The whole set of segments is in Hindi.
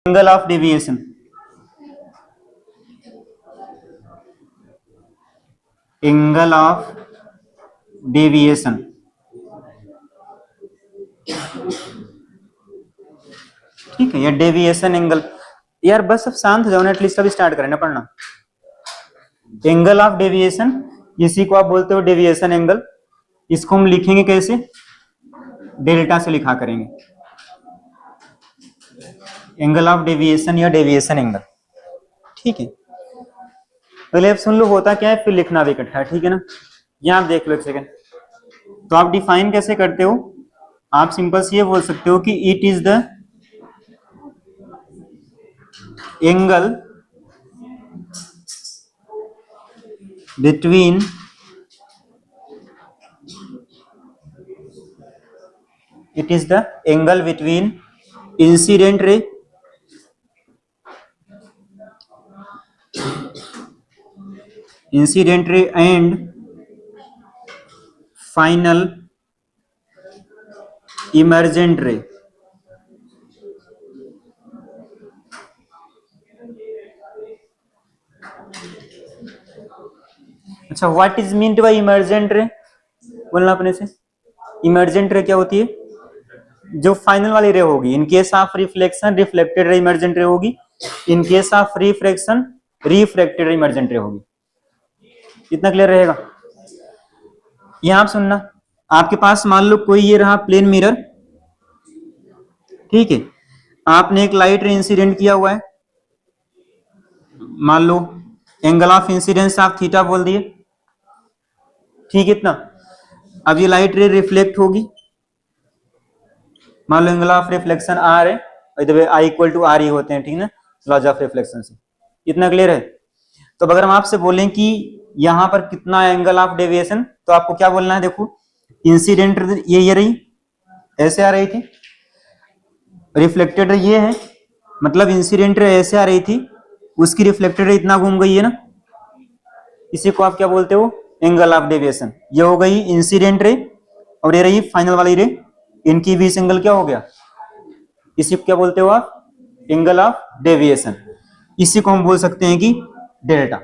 Angle of deviation, angle of deviation, ठीक है, या डेविएशन एंगल। यार बस अब शांत हो जाओ ना, एटलीस्ट अभी स्टार्ट करें ना पढ़ना। एंगल ऑफ डेविएशन, इसी को आप बोलते हो डेविएशन एंगल। इसको हम लिखेंगे कैसे, डेल्टा से लिखा करेंगे, एंगल ऑफ डेविएशन या डेविएशन एंगल, ठीक है। पहले आप सुन लो होता क्या है, फिर लिखना भी इकट्ठा, ठीक है ना। यहाँ आप देख लो एक सेकेंड। तो आप डिफाइन कैसे करते हो, आप सिंपल से ये बोल सकते हो कि it is the angle between it is the angle between incident ray and final emergent ray। अच्छा, what is meant by emergent रे, बोलना अपने से। इमर्जेंट रे क्या होती है, जो फाइनल वाली रे होगी। In case of reflection reflected ray emergent ray होगी, in case of refraction refracted ray emergent ray होगी। इतना क्लियर रहेगा। यहां आप सुनना, आपके पास मान लो कोई ये रहा प्लेन मिरर, ठीक है। आपने एक लाइट रे इंसिडेंट किया हुआ है, मान लो एंगल ऑफ इंसिडेंस आप थीटा बोल दिए, ठीक है। इतना अब ये लाइट रे रिफ्लेक्ट होगी, मान लो एंगल ऑफ रिफ्लेक्शन आर है, आई इक्वल टू आर ही होते हैं, ठीक ना, लॉज ऑफ रिफ्लेक्शन से। इतना क्लियर है। तो अगर हम आपसे बोलें कि यहां पर कितना एंगल ऑफ डेविएशन, तो आपको क्या बोलना है, देखो इंसिडेंट ये रही, ऐसे आ रही थी, रिफ्लेक्टेड ये है, मतलब इंसिडेंट रे ऐसे आ रही थी, उसकी रिफ्लेक्टेड रे इतना घूम गई है ना, इसी को आप क्या बोलते हो, एंगल ऑफ डेविएशन। ये हो गई इंसिडेंट रे और ये रही फाइनल वाली रे, इनकी बीच एंगल क्या हो गया, इसी को क्या बोलते हो आप, एंगल ऑफ डेविएशन। इसी को हम बोल सकते हैं कि डेल्टा।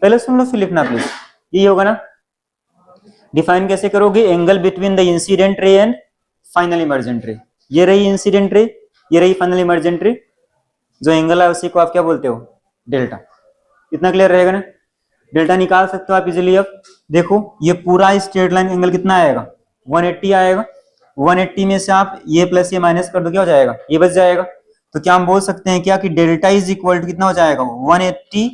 पहले सुन लो फिर लिखना प्लीज। ये होगा ना, डिफाइन कैसे करोगे, angle between the incident ray and final emergent रे। ये रही इंसिडेंट रे, ये रही फाइनल इमर्जेंट रे, जो एंगल है उसी को आप क्या बोलते हो, डेल्टा। इतना क्लियर रहेगा ना। डेल्टा निकाल सकते हो आप इजीली। अब देखो ये पूरा स्ट्रेट लाइन एंगल कितना आएगा, 180 आएगा। 180 में से आप ये प्लस ये माइनस कर दो, क्या हो जाएगा, ये बच जाएगा। तो क्या हम बोल सकते हैं क्या कि डेल्टा इज इक्वल टू कितना हो जाएगा, 180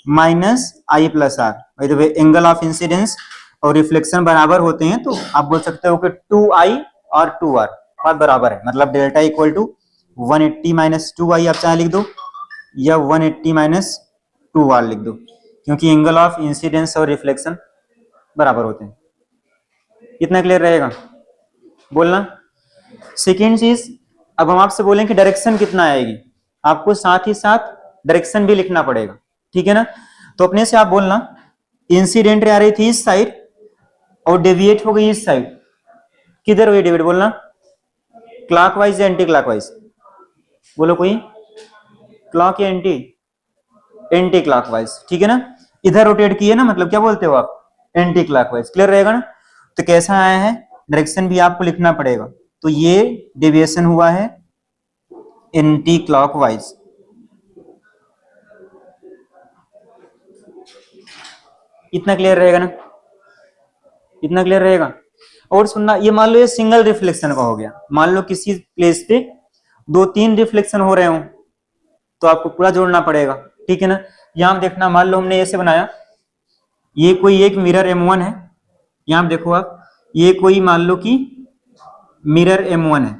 minus i plus r. By the way angle of incidence और रिफ्लेक्शन बराबर होते हैं, तो आप बोल सकते हो कि 2i और 2r बात बराबर है, मतलब delta equal to 180 minus 2i आप चाहे लिख दो, या 180 माइनस 2r लिख दो, क्योंकि एंगल ऑफ इंसिडेंस और रिफ्लेक्शन बराबर होते हैं। इतना क्लियर रहेगा, बोलना। सेकेंड चीज, अब हम आपसे बोलें कि डायरेक्शन कितना आएगी, आपको साथ ही साथ डायरेक्शन भी लिखना पड़ेगा, ठीक है ना। तो अपने से आप बोलना, इंसिडेंट आ रही थी इस साइड और डेविएट हो गई इस साइड, किधर हुई डेविएट, बोलना क्लॉकवाइज या एंटी क्लॉकवाइज, बोलो कोई, क्लॉक या एंटी, एंटी क्लॉकवाइज, ठीक है ना। इधर रोटेट किए ना, मतलब क्या बोलते हो आप, एंटी क्लॉकवाइज। क्लियर रहेगा ना। तो कैसा आया है, डायरेक्शन भी आपको लिखना पड़ेगा। तो ये डेविएशन हुआ है एंटी क्लॉकवाइज। इतना क्लियर रहेगा ना, इतना क्लियर रहेगा। और सुनना, ये मान लो ये सिंगल रिफ्लेक्शन का हो गया, मान लो किसी प्लेस पे 2-3 रिफ्लेक्शन हो रहे हो, तो आपको पूरा जोड़ना पड़ेगा, ठीक है ना। यहां देखना, मान लो हमने ऐसे बनाया, ये कोई एक मिरर M1 है, यहां देखो आप, ये कोई मान लो कि मिरर M1 है,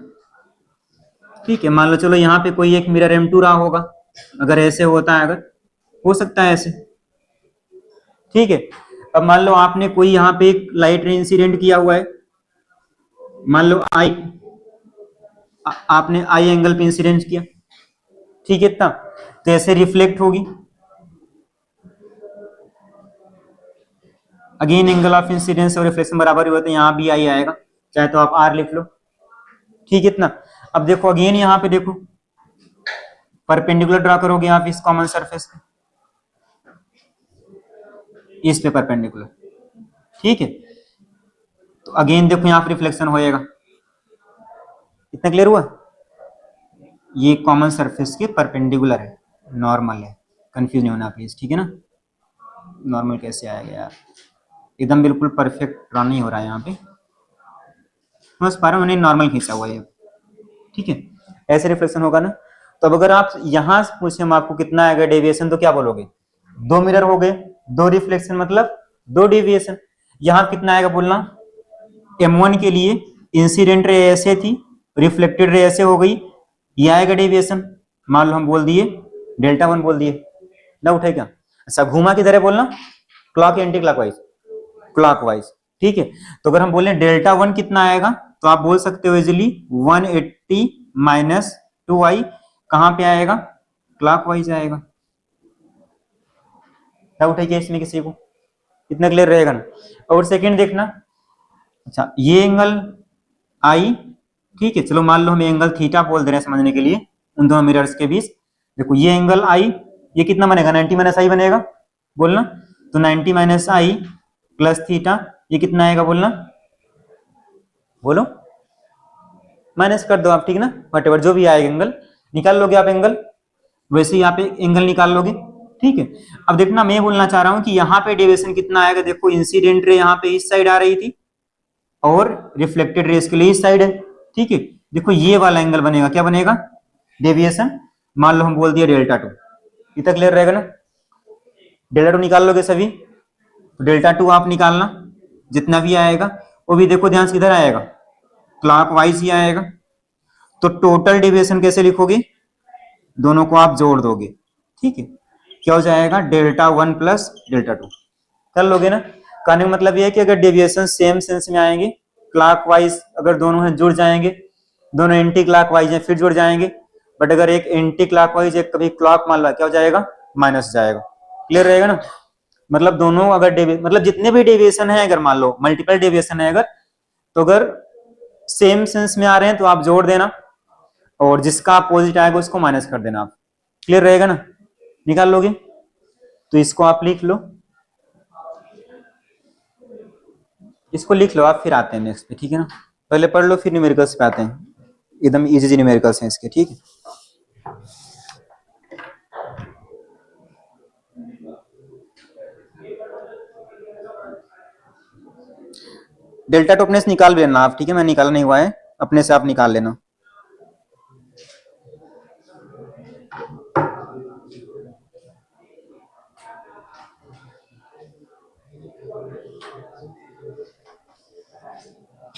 ठीक है। मान लो चलो यहाँ पे कोई एक मिरर M2 रहा होगा, अगर ऐसे होता है, अगर हो सकता है ऐसे, ठीक है। अब मान लो आपने कोई यहाँ पे एक लाइट रे इंसिडेंट किया हुआ है, मान लो आपने आई एंगल पे इंसिडेंट किया, ठीक है। इतना तो ऐसे रिफ्लेक्ट होगी, अगेन एंगल ऑफ इंसिडेंस और रिफ्लेक्शन बराबर ही होते हैं, यहां भी आई आएगा, चाहे तो आप आर लिख लो, ठीक है। इतना अब देखो अगेन यहाँ पे देखो, परपेंडिकुलर ड्रा करोगे आप इस कॉमन सरफेस पे, इस पे परपेंडिकुलर, ठीक है। तो अगेन देखो यहाँ पे रिफ्लेक्शन होएगा, इतना क्लियर हुआ। ये कॉमन सरफेस के परपेंडिकुलर है, नॉर्मल है, कंफ्यूज नहीं होना प्लीज, ठीक है ना। नॉर्मल कैसे आएगा यार, एकदम बिल्कुल परफेक्ट ड्रा नहीं हो रहा है यहाँ पे, बस पारा मैंने नॉर्मल खींचा हुआ है, ठीक है। ऐसे रिफ्लेक्शन होगा ना। तो अब अगर आप यहां से पूछे हम आपको कितना आएगा डेविएशन, तो क्या बोलोगे, दो मिरर हो गए, दो रिफ्लेक्शन मतलब दो डेविएशन। यहां कितना आएगा बोलना, M1 के लिए इंसिडेंट रे ऐसे थी, रिफ्लेक्टेड रे ऐसे हो गई, ये आएगा डेविएशन, मान लो हम बोल दिए डेल्टा वन बोल दिए, ना उठे क्या। अच्छा घुमा किधर है बोलना, क्लॉक एंटी क्लॉकवाइज, क्लॉकवाइज, ठीक है। तो अगर हम बोले डेल्टा वन कितना आएगा, तो आप बोल सकते हो इजिली 180 माइनस 2i, कहां पे आएगा, क्लॉकवाइज आएगा। डाउट है क्या इसमें किसी को, इतना क्लियर रहेगा ना। और सेकंड देखना, अच्छा ये एंगल आई, ठीक है, चलो मान लो हम एंगल थीटा बोल दे रहे हैं समझने के लिए उन दोनों मिरर्स के बीच। देखो ये एंगल आई, ये कितना बनेगा, 90 माइनस आई बनेगा बोलना। तो 90 माइनस आई प्लस थीटा, ये कितना आएगा बोलना, बोलो, माइनस कर दो आप, ठीक ना, वटेवर जो भी आएगा एंगल निकाल लोगे आप एंगल, वैसे ही यहाँ पे एंगल निकाल लोगे, ठीक है। अब देखना मैं बोलना चाह रहा हूं कि यहाँ पे डेविएशन कितना आएगा, देखो इंसिडेंट रे यहाँ पे इस साइड आ रही थी और रिफ्लेक्टेड रेस के लिए इस साइड है, ठीक है। देखो ये वाला एंगल बनेगा, क्या बनेगा, डेविएशन, मान लो हम बोल दिया डेल्टा टू, इतना क्लियर रहेगा ना। डेल्टा टू निकाल लोगे सभी, तो डेल्टा टू आप निकालना, जितना भी आएगा वो भी देखो ध्यान से किधर आएगा, क्लॉकवाइज ही आएगा। तो टोटल डेविएशन कैसे लिखोगे, दोनों को आप जोड़ दोगे, ठीक है, क्या हो जाएगा, delta one plus delta two, कर लोगे ना। कहने का मतलब ये है कि अगर डेविएशन सेम सेंस में आएंगे, क्लॉकवाइज अगर दोनों हैं जुड़ जाएंगे, दोनों एंटी क्लॉकवाइज हैं फिर जुड़ जाएंगे, बट अगर एक एंटी क्लॉकवाइज एक कभी क्लॉक मान लो क्या हो जाएगा, माइनस जाएगा, क्लियर रहेगा ना। मतलब दोनों अगर मतलब जितने भी डेविएशन है, अगर मान लो मल्टीपल डेविएशन है अगर, तो अगर सेम सेंस में आ रहे हैं तो आप जोड़ देना, और जिसका अपोजिट आएगा उसको माइनस कर देना आप, क्लियर रहेगा ना, निकाल लोगे। तो इसको आप लिख लो, इसको लिख लो आप, फिर आते हैं नेक्स्ट पे, ठीक है ना। पहले पढ़ लो फिर न्यूमेरिकल्स पे आते हैं, एकदम इजी न्यूमेरिकल्स हैं इसके, ठीक है। डेल्टा टू अपने से निकाल भी लेना आप, ठीक है, मैं निकाला नहीं हुआ है, अपने से आप निकाल लेना।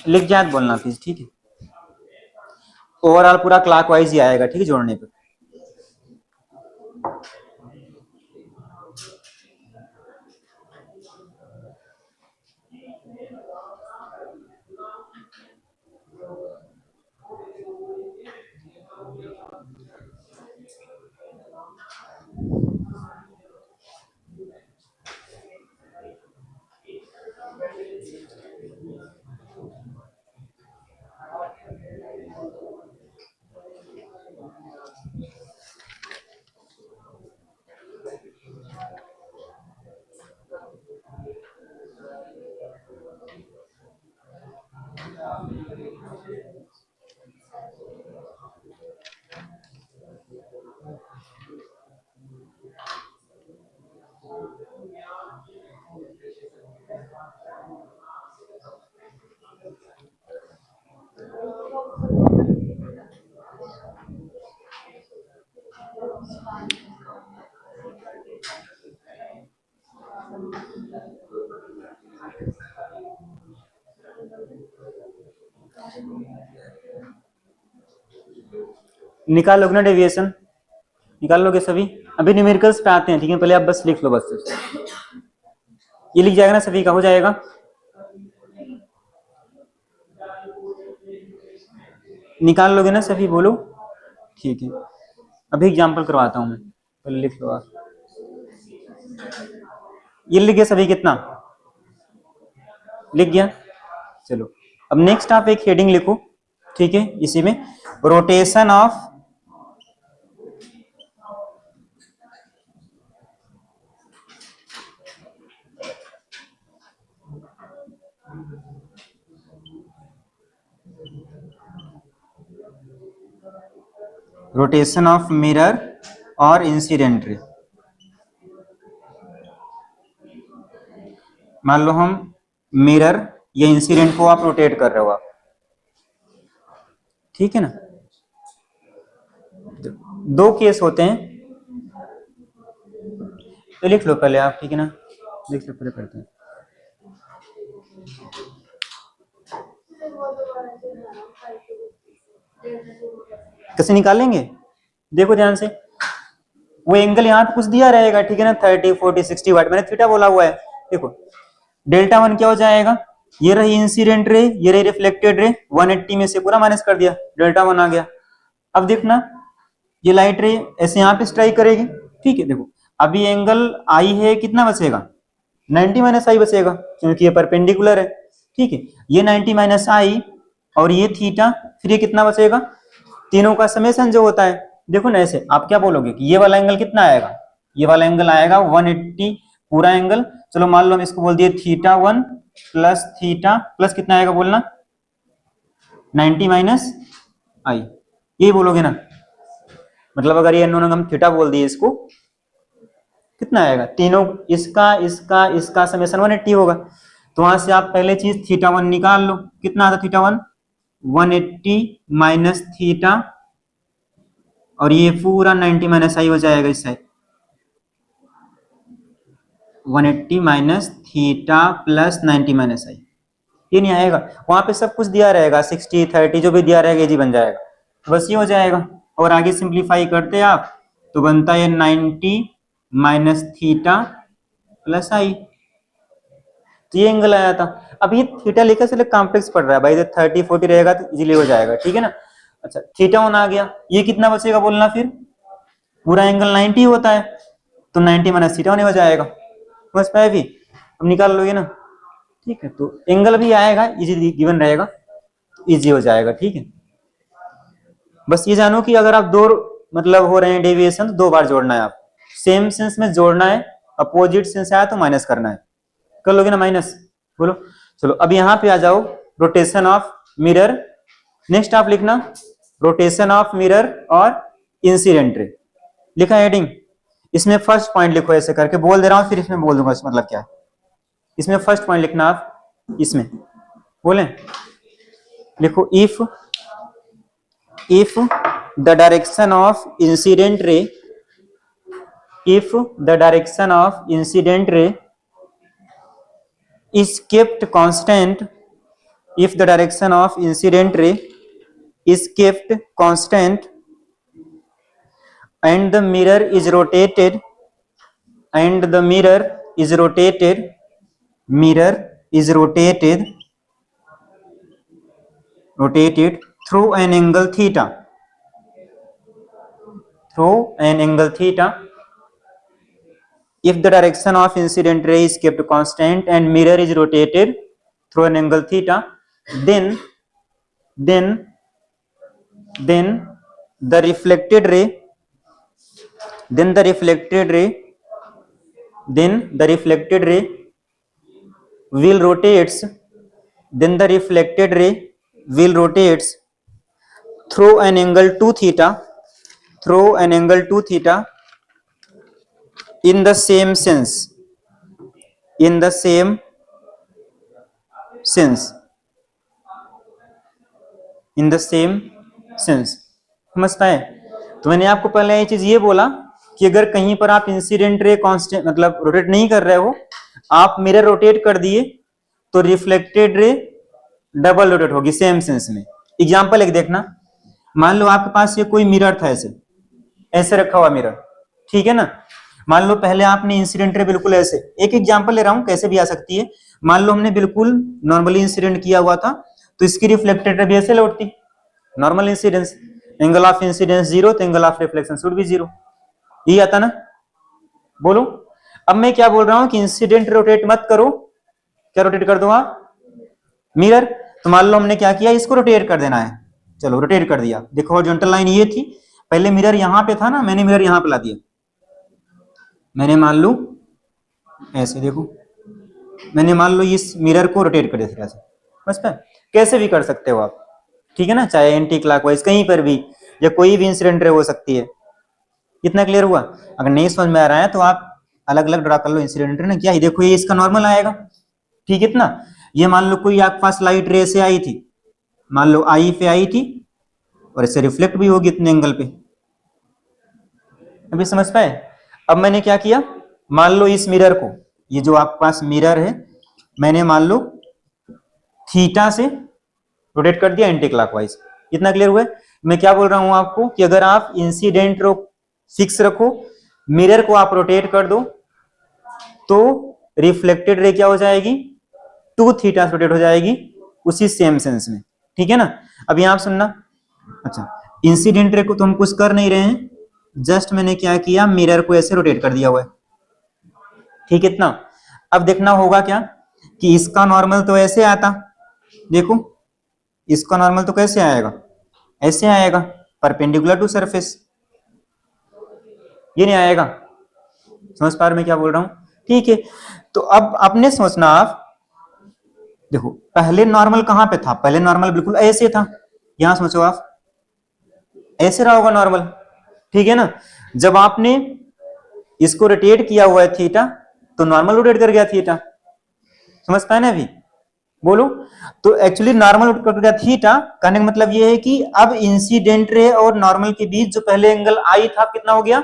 लिख जाए बोलना प्लीज, ठीक है। ओवरऑल पूरा क्लॉकवाइज ही आएगा, ठीक है, जोड़ने पे। निकाल लोगे ना डेविएशन, निकाल लोगे सभी। अभी न्यूमेरिकल्स पे आते हैं, ठीक है, पहले आप बस लिख लो, बस ये लिख जाएगा ना सभी का, हो जाएगा। निकाल लोगे ना सभी, बोलो, ठीक है। अभी एग्जांपल करवाता हूं मैं, पहले लिख लो आप। ये लिख गया सभी, कितना लिख गया, चलो। अब नेक्स्ट आप एक हेडिंग लिखो, ठीक है, इसी में rotation of rotation of mirror और इंसिडेंट रे। मान लो हम मिरर या इंसिडेंट को आप रोटेट कर रहे हो आप, ठीक है ना। दो केस होते हैं, तो लिख लो पहले आप, ठीक है ना, लिख लो पहले पढ़ते हैं। कैसे निकालेंगे, देखो ध्यान से, वो एंगल यहाँ पे कुछ दिया रहेगा, ठीक है ना, 30 40 60 वाट, मैंने थीटा बोला हुआ है। देखो डेल्टा वन क्या हो जाएगा, ये रही इंसिडेंट रे, ये रही रिफ्लेक्टेड रे, 180 में से पूरा माइनस कर दिया, डेल्टा वन आ गया। अब देखना ये लाइट रे ऐसे यहाँ पे स्ट्राइक करेगी, ठीक है। देखो अभी एंगल आई है, कितना बचेगा, 90 माइनस आई बचेगा, क्योंकि ये परपेंडिकुलर है, ठीक है। ये 90 माइनस आई और ये थीटा, फिर ये कितना बचेगा, तीनों का समेशन जो होता है। देखो ना ऐसे आप क्या बोलोगे कि ये वाला एंगल कितना आएगा, ये वाला एंगल आएगा 180 पूरा एंगल। चलो मान लो हम इसको बोल दिए theta one plus theta plus कितना आएगा बोलना, 90 माइनस आई, यही बोलोगे ना। मतलब अगर ये इन्होंने हम थीटा बोल दिए, इसको कितना आएगा, तीनों इसका इसका इसका समेशन 180 होगा। तो वहां से आप पहले चीज थीटा वन निकाल लो, कितना आता थीटा वन, 180 माइनस थीटा, और ये पूरा 90 माइनस आई हो जाएगा इस side, 180 minus theta plus 90 minus I, ये नहीं आएगा, वहां पे सब कुछ दिया रहेगा, 60 30 जो भी दिया रहेगा ये बन जाएगा, बस ये हो जाएगा। और आगे सिंप्लीफाई करते हैं आप, तो बनता है 90 माइनस थीटा प्लस आई, तो ये एंगल आया था। अब ये थीटा लेकर से कॉम्प्लेक्स पड़ रहा है भाई, 30 40 रहेगा तो इजीली हो जाएगा, ठीक है ना। अच्छा थीटा वन आ गया, ये कितना बचेगा बोलना, फिर पूरा एंगल 90 होता है, तो 90 माइनस थीटा वन हो जाएगा, समझ पाए भी, अब निकाल लोगे ना, ठीक है। तो एंगल भी आएगा, इजीली गिवन रहेगा, इजी हो जाएगा, ठीक है। बस ये जानो कि अगर आप दो मतलब हो रहे हैं डेविएशन, तो दो बार जोड़ना है, आप सेम सेंस में जोड़ना है, अपोजिट सेंस आया तो माइनस करना है, कर लोगे ना माइनस, बोलो। चलो अब यहां पे आ जाओ, रोटेशन ऑफ मिरर, नेक्स्ट आप लिखना रोटेशन ऑफ मिरर और इंसिडेंट रे, लिखा हेडिंग, इसमें फर्स्ट पॉइंट लिखो, ऐसे करके बोल दे रहा हूं, फिर इसमें बोल दूंगा मतलब क्या है। इसमें फर्स्ट पॉइंट लिखना आप, इसमें बोले लिखो, if the direction of incident ray, if the direction of incident ray is kept constant, if the direction of incident ray is kept constant and the mirror is rotated, and the mirror is rotated, mirror is rotated through an angle theta, through an angle theta, if the direction of incident ray is kept constant and mirror is rotated through an angle theta, then the reflected ray, then the reflected ray, then the reflected ray will rotates, then the reflected ray will rotates through an angle 2 theta, through an angle 2 theta in the same sense, in the same sense, in the same sense, समझता है। तो मैंने आपको पहले ये चीज ये बोला कि अगर कहीं पर आप इंसिडेंट रे कांस्टेंट मतलब रोटेट नहीं कर रहे हो, आप मिरर रोटेट कर दिए, तो रिफ्लेक्टेड रे डबल रोटेट होगी सेम सेंस में। एग्जांपल एक देखना, मान लो आपके पास ये कोई मिरर था, ऐसे ऐसे रखा हुआ मिरर, ठीक है ना। मान लो पहले आपने इंसिडेंट रे बिल्कुल ऐसे, एक एग्जांपल ले रहा हूं कैसे भी आ सकती है, मान लो हमने बिल्कुल नॉर्मली इंसिडेंट किया हुआ था, तो इसकी रिफ्लेक्टेड रे भी ऐसे लौटती, normal incidence, angle of incidence zero, तो एंगल ऑफ रिफ्लेक्शन शुड भी जीरो, यही आता ना, बोलो। अब मैं क्या बोल रहा हूं कि इंसिडेंट रोटेट मत करो, क्या रोटेट कर दो आप, मिरर। तो मान लो हमने क्या किया, इसको रोटेट कर देना है, चलो रोटेट कर दिया। देखो हॉरिजॉन्टल लाइन ये थी, पहले मिरर यहां पे था ना, मैंने मिरर यहां पे ला दिया, मैंने मान लो ऐसे, देखो मैंने मान लो इस मिरर को रोटेट कर दिया, बस कैसे भी कर सकते हो आप, ठीक है ना, चाहे एंटी क्लॉकवाइज कहीं पर भी, या कोई भी इंसिडेंट रे हो सकती है। कितना क्लियर हुआ? अगर नहीं समझ में आ रहा है तो आप अलग अलग ड्रा कर लो इंसिडेंट रे ना। क्या, ये देखो ये इसका नॉर्मल आएगा, ठीक है इतना। ये मान लो कोई आपके पास लाइट रे से आई थी, मान लो आई पे आई थी और इससे रिफ्लेक्ट भी होगी इतने एंगल पे। अभी समझ पाए? अब मैंने क्या किया, मान लो इस मिरर को, ये जो आपके पास मिरर है, मैंने मान लो थीटा से रोटेट कर दिया एंटी क्लॉकवाइज। इतना क्लियर हुआ है? मैं क्या बोल रहा हूं आपको कि अगर आप इंसिडेंट रो फिक्स रखो, मिरर को आप रोटेट कर दो, तो रिफ्लेक्टेड रे क्या हो जाएगी, टू थीटा रोटेट हो जाएगी उसी सेम सेंस में, ठीक है ना। अब यहां सुनना, अच्छा इंसिडेंट रे को तो हम कुछ कर नहीं रहे हैं, जस्ट मैंने क्या किया, मिरर को ऐसे रोटेट कर दिया हुआ है, ठीक है इतना। अब देखना होगा क्या कि इसका नॉर्मल तो ऐसे आता, देखो इसका नॉर्मल तो कैसे आएगा, ऐसे आएगा, परपेंडिकुलर टू सरफेस, ये नहीं आएगा। समझ पा रहे मैं क्या बोल रहा हूं? ठीक है, तो अब आपने सोचना, आप देखो पहले नॉर्मल कहां पे था, पहले नॉर्मल बिल्कुल ऐसे था, यहां सोचो आप, ऐसे रहा होगा नॉर्मल, ठीक है ना। जब आपने इसको रोटेट किया हुआ है थीटा, तो नॉर्मल रोटेट कर गया थीटा। समझ पाए ना अभी? बोलो। तो एक्चुअली नॉर्मल रोटेट कर गया थीटा, कहने का मतलब ये है कि अब इंसिडेंट रे और नॉर्मल के बीच जो पहले एंगल आई था कितना हो गया,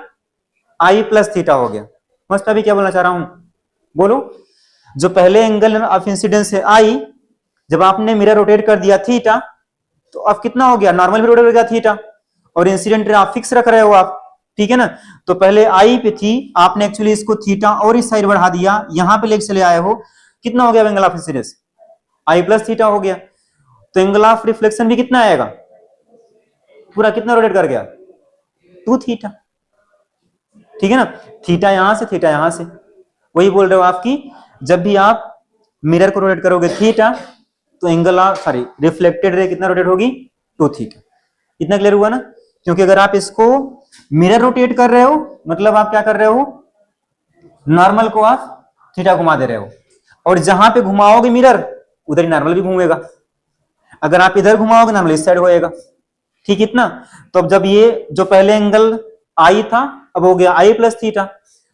आई प्लस थीटा हो गया। समझ पाए क्या बोलना चाह रहा हूं? बोलो। जो पहले एंगल ऑफ इंसिडेंस है आई, जब आपने मिरर रोटेट कर दिया थीटा, तो अब कितना हो गया, नॉर्मल भी रोटेट कर गया थीटा, और इंसिडेंट रे आप फिक्स रख रहे हो आप, ठीक है ना। तो पहले आई पे थी, आपने एक्चुअली इसको थीटा और इस साइड बढ़ा दिया, यहां पे लेके चले आए हो, कितना हो गया angle of incidence, I plus theta हो गया। तो एंगल ऑफ रिफ्लेक्शन भी कितना आएगा, पूरा कितना रोटेट कर गया, टू थीटा, ठीक है ना। थीटा यहां से, थीटा यहां से, वही बोल रहे हो आपकी, जब भी आप मिरर को रोटेट करोगे थीटा, तो angle of sorry reflected ray कितना रोटेट होगी, टू थीटा। इतना क्लियर हुआ ना? क्योंकि अगर आप इसको मिरर रोटेट कर रहे हो, मतलब आप क्या कर रहे हो, नॉर्मल को आप थीटा घुमा दे रहे हो, और जहां पे घुमाओगे मिरर उधर ही नॉर्मल भी घूमेगा। अगर आप इधर घुमाओगे नॉर्मल इस साइड होएगा, ठीक इतना। तो अब जब ये जो पहले एंगल आई था, अब हो गया आई प्लस थीटा,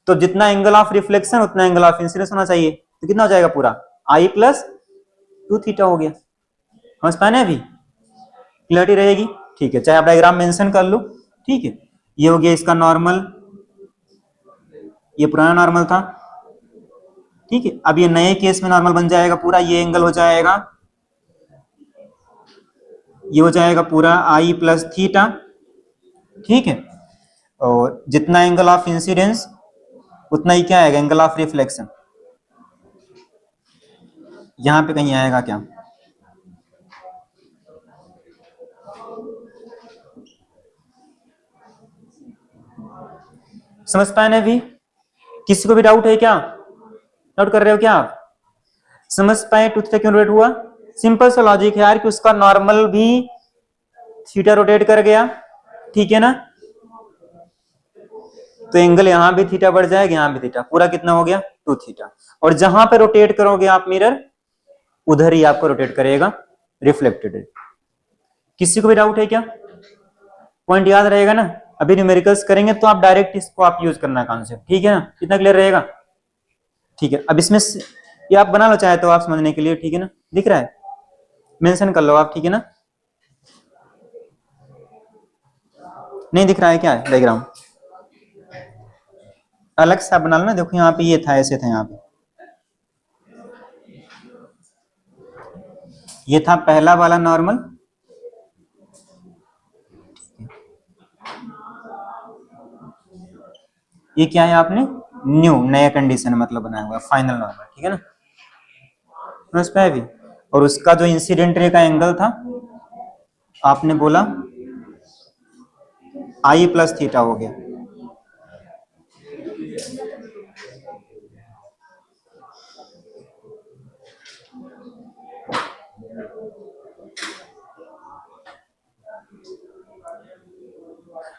तो जितना एंगल ऑफ रिफ्लेक्शन उतना एंगल ऑफ इंसिडेंस होना चाहिए, तो कितना हो जाएगा पूरा, आई प्लस टू थीटा हो गया। समझ पाए ना अभी? क्लियरिटी रहेगी, ठीक है। चाहे आप डायग्राम मेंशन कर लो, ठीक है। ये हो गया इसका नॉर्मल, ये पुराना नॉर्मल था, ठीक है। अब ये नए केस में नॉर्मल बन जाएगा पूरा, ये एंगल हो जाएगा, ये हो जाएगा पूरा आई प्लस थीटा, ठीक है। और जितना एंगल ऑफ इंसिडेंस उतना ही क्या आएगा, एंगल ऑफ रिफ्लेक्शन, यहां पे कहीं आएगा क्या, समझ पाए ना अभी? किसी को भी डाउट है क्या, डाउट कर रहे हो क्या आप? समझ पाए टू थीटा क्यों रोटेट हुआ? सिंपल सा लॉजिक है यार, कि उसका नॉर्मल भी थीटा रोटेट कर गया, ठीक है ना। तो एंगल यहां भी थीटा बढ़ जाएगा, यहां भी थीटा, पूरा कितना हो गया, टू थीटा। और जहां पे रोटेट करोगे आप मिरर, उधर ही आपको रोटेट करेगा रिफ्लेक्टेड। किसी को भी डाउट है क्या? पॉइंट याद रहेगा ना? अभी न्यूमेरिकल्स करेंगे तो आप डायरेक्ट इसको आप यूज करना कॉन्सेप्ट, ठीक है ना। कितना क्लियर रहेगा? ठीक है। अब इसमें ये आप बना लो चाहे तो आप समझने के लिए, ठीक है ना। दिख रहा है, मेंशन कर लो आप, ठीक है ना। नहीं दिख रहा है क्या डायग्राम? अलग से आप बना लो ना, देखो यहाँ पे ये था, ऐसे था, यहाँ पे ये था पहला वाला नॉर्मल, ये क्या है आपने न्यू नया कंडीशन मतलब बनाया हुआ फाइनल नॉर्मल, ठीक है ना। समझ पाए भी? और उसका जो इंसिडेंट रे का एंगल था, आपने बोला आई प्लस थीटा हो गया।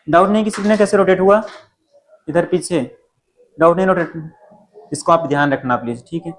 डाउट नहीं किसी ने कैसे रोटेट हुआ इधर पीछे? डाउट नहीं रोटेट, इसको आप ध्यान रखना प्लीज, ठीक है।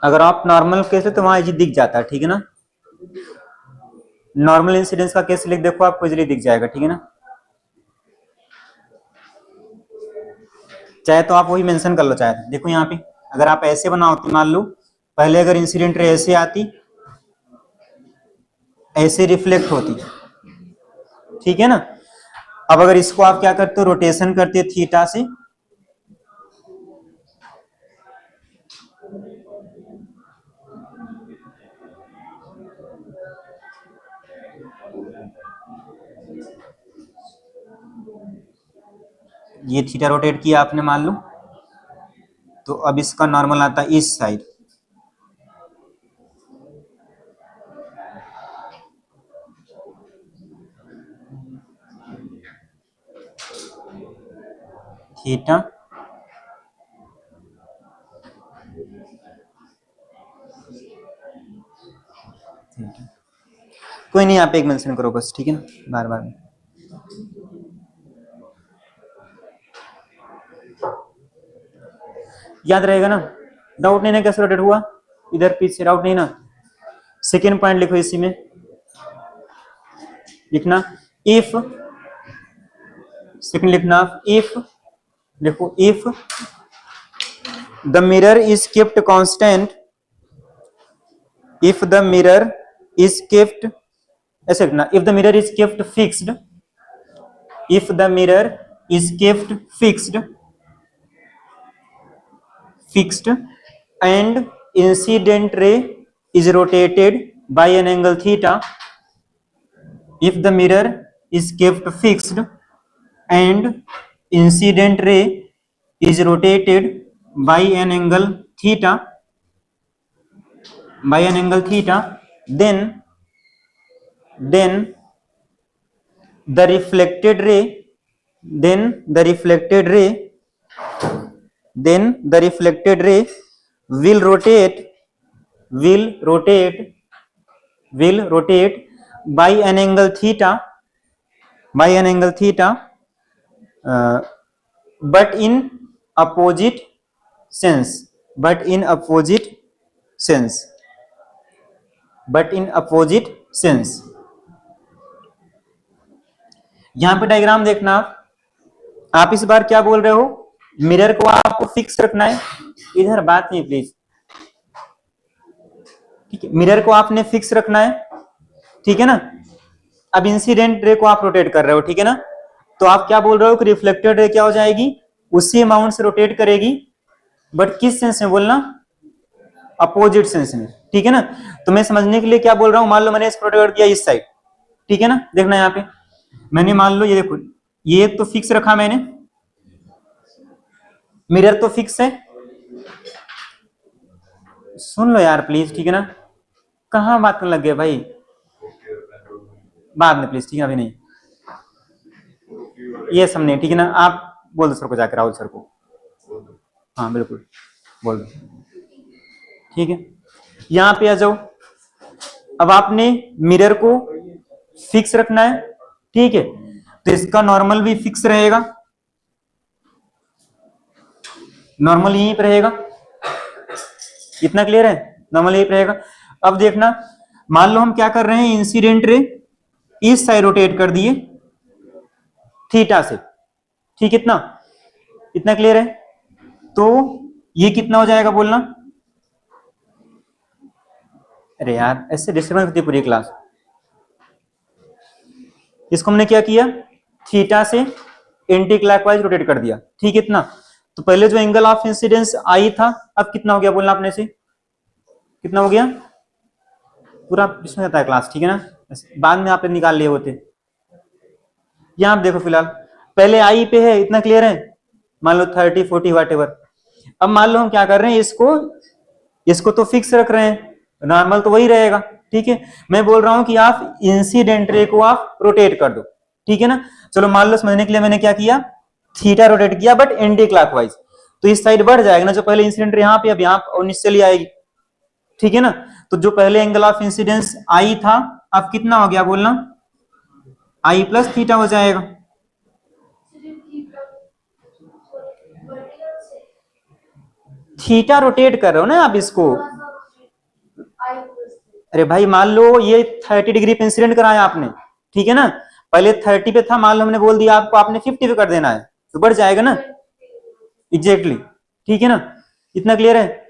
अगर आप नॉर्मल केस है तो वहां इजी दिख जाता है, ठीक है ना। नॉर्मल इंसिडेंस का केस लिख देखो, आपको इजीली दिख जाएगा, ठीक है ना। चाहे तो आप वही मेंशन कर लो, चाहे देखो यहाँ पे अगर आप ऐसे बनाओ तो मान लो पहले अगर इंसिडेंट रे ऐसे आती, ऐसे रिफ्लेक्ट होती, ठीक है ना। अब अगर इसको आप क्या करते हो, रोटेशन करते हो थीटा से, ये थीटा रोटेट किया आपने मान लो, तो अब इसका नॉर्मल आता है इस साइड, थीटा कोई नहीं, आप एक मेंशन करो बस, ठीक है ना, बार बार। याद रहेगा ना, डाउट नहीं ना कैसे रोटेट हुआ, इधर पीछे डाउट नहीं ना। सेकेंड पॉइंट लिखो इसी में, लिखना इफ, सेकेंड लिखना इफ, देखो if the mirror is kept constant, if the mirror is kept, ऐसे लिखना if the mirror is kept fixed, if the mirror is kept fixed and incident ray is rotated by an angle theta, if the mirror is kept fixed and incident ray is rotated by an angle theta, then the reflected ray, then the reflected ray then the reflected ray will rotate will rotate will rotate by an angle theta, by an angle theta, uh, but in opposite sense, but in opposite sense, but in opposite sense। यहां पे डायग्राम देखना, आप इस बार क्या बोल रहे हो, मिरर को आपको फिक्स रखना है, इधर बात नहीं प्लीज, ठीक है, मिरर को आपने फिक्स रखना है, ठीक है ना। अब इंसिडेंट रे को आप रोटेट कर रहे हो, ठीक है ना, तो आप क्या बोल रहे हो कि रिफ्लेक्टेड रे क्या हो जाएगी, उसी अमाउंट से रोटेट करेगी, बट किस सेंस में बोलना, अपोजिट सेंस में, ठीक है ना। तो मैं समझने के लिए क्या बोल रहा हूं, मान लो मैंने इसको रोटेट किया इस साइड, ठीक है ना, देखना यहाँ पे मैंने मान लो ये देखो, ये तो फिक्स रखा मैंने, मिरर तो फिक्स है, सुन लो यार प्लीज, ठीक है ना, कहां बात करने लग गए भाई, बाद में प्लीज, ठीक है, अभी नहीं, ये सब नहीं, ठीक है ना। आप बोल दो सर को जाकर, राहुल सर को, हाँ बिल्कुल बोल दो, ठीक है। यहां पे आ जाओ, अब आपने मिरर को फिक्स रखना है, ठीक है, तो इसका नॉर्मल भी फिक्स रहेगा, नॉर्मल यहीं पर रहेगा, इतना क्लियर है, नॉर्मल यहीं पर रहेगा। अब देखना, मान लो हम क्या कर रहे हैं, इंसिडेंट रे इस साइड रोटेट कर दिए थीटा से, ठीक, इतना इतना क्लियर है, तो ये कितना हो जाएगा बोलना, अरे यार ऐसे डिस्टर्बेंस होती है पूरी क्लास। इसको हमने क्या किया, थीटा से एंटी क्लॉकवाइज रोटेट कर दिया, ठीक, इतना, तो पहले जो एंगल ऑफ इंसिडेंस आई था, अब कितना हो गया बोलना अपने से, कितना हो गया, पूरा इसमें जाता है क्लास, ठीक है ना, बाद में आपने निकाल लिए होते। यहां आप देखो फिलहाल पहले आई पे है, इतना क्लियर है, मान लो 30 40 वाट एवर। अब मान लो हम क्या कर रहे हैं, इसको तो फिक्स रख रहे हैं, नॉर्मल तो वही रहेगा, ठीक है। मैं बोल रहा हूं कि आप इंसिडेंट रे को आप रोटेट कर दो, ठीक है ना। चलो मान लो समझने के लिए मैंने क्या किया, थीटा रोटेट किया बट एंटी क्लॉकवाइज, तो इस साइड बढ़ जाएगा ना, जो पहले इंसिडेंट रे यहाँ पे, अब यहाँ और नीचे चली आएगी, ठीक है ना। तो जो पहले एंगल ऑफ इंसिडेंस आई था, अब कितना हो गया बोलना, आई प्लस थीटा हो जाएगा, थीटा रोटेट कर रहे हो ना आप इसको, अरे भाई मान लो ये 30 डिग्री पे इंसिडेंट कराया आपने, ठीक है ना, पहले 30 पे था, मान लो हमने बोल दिया आपको, आपने 50 पे कर देना है, तो बढ़ जाएगा ना, एग्जैक्टली ठीक है ना, इतना क्लियर है।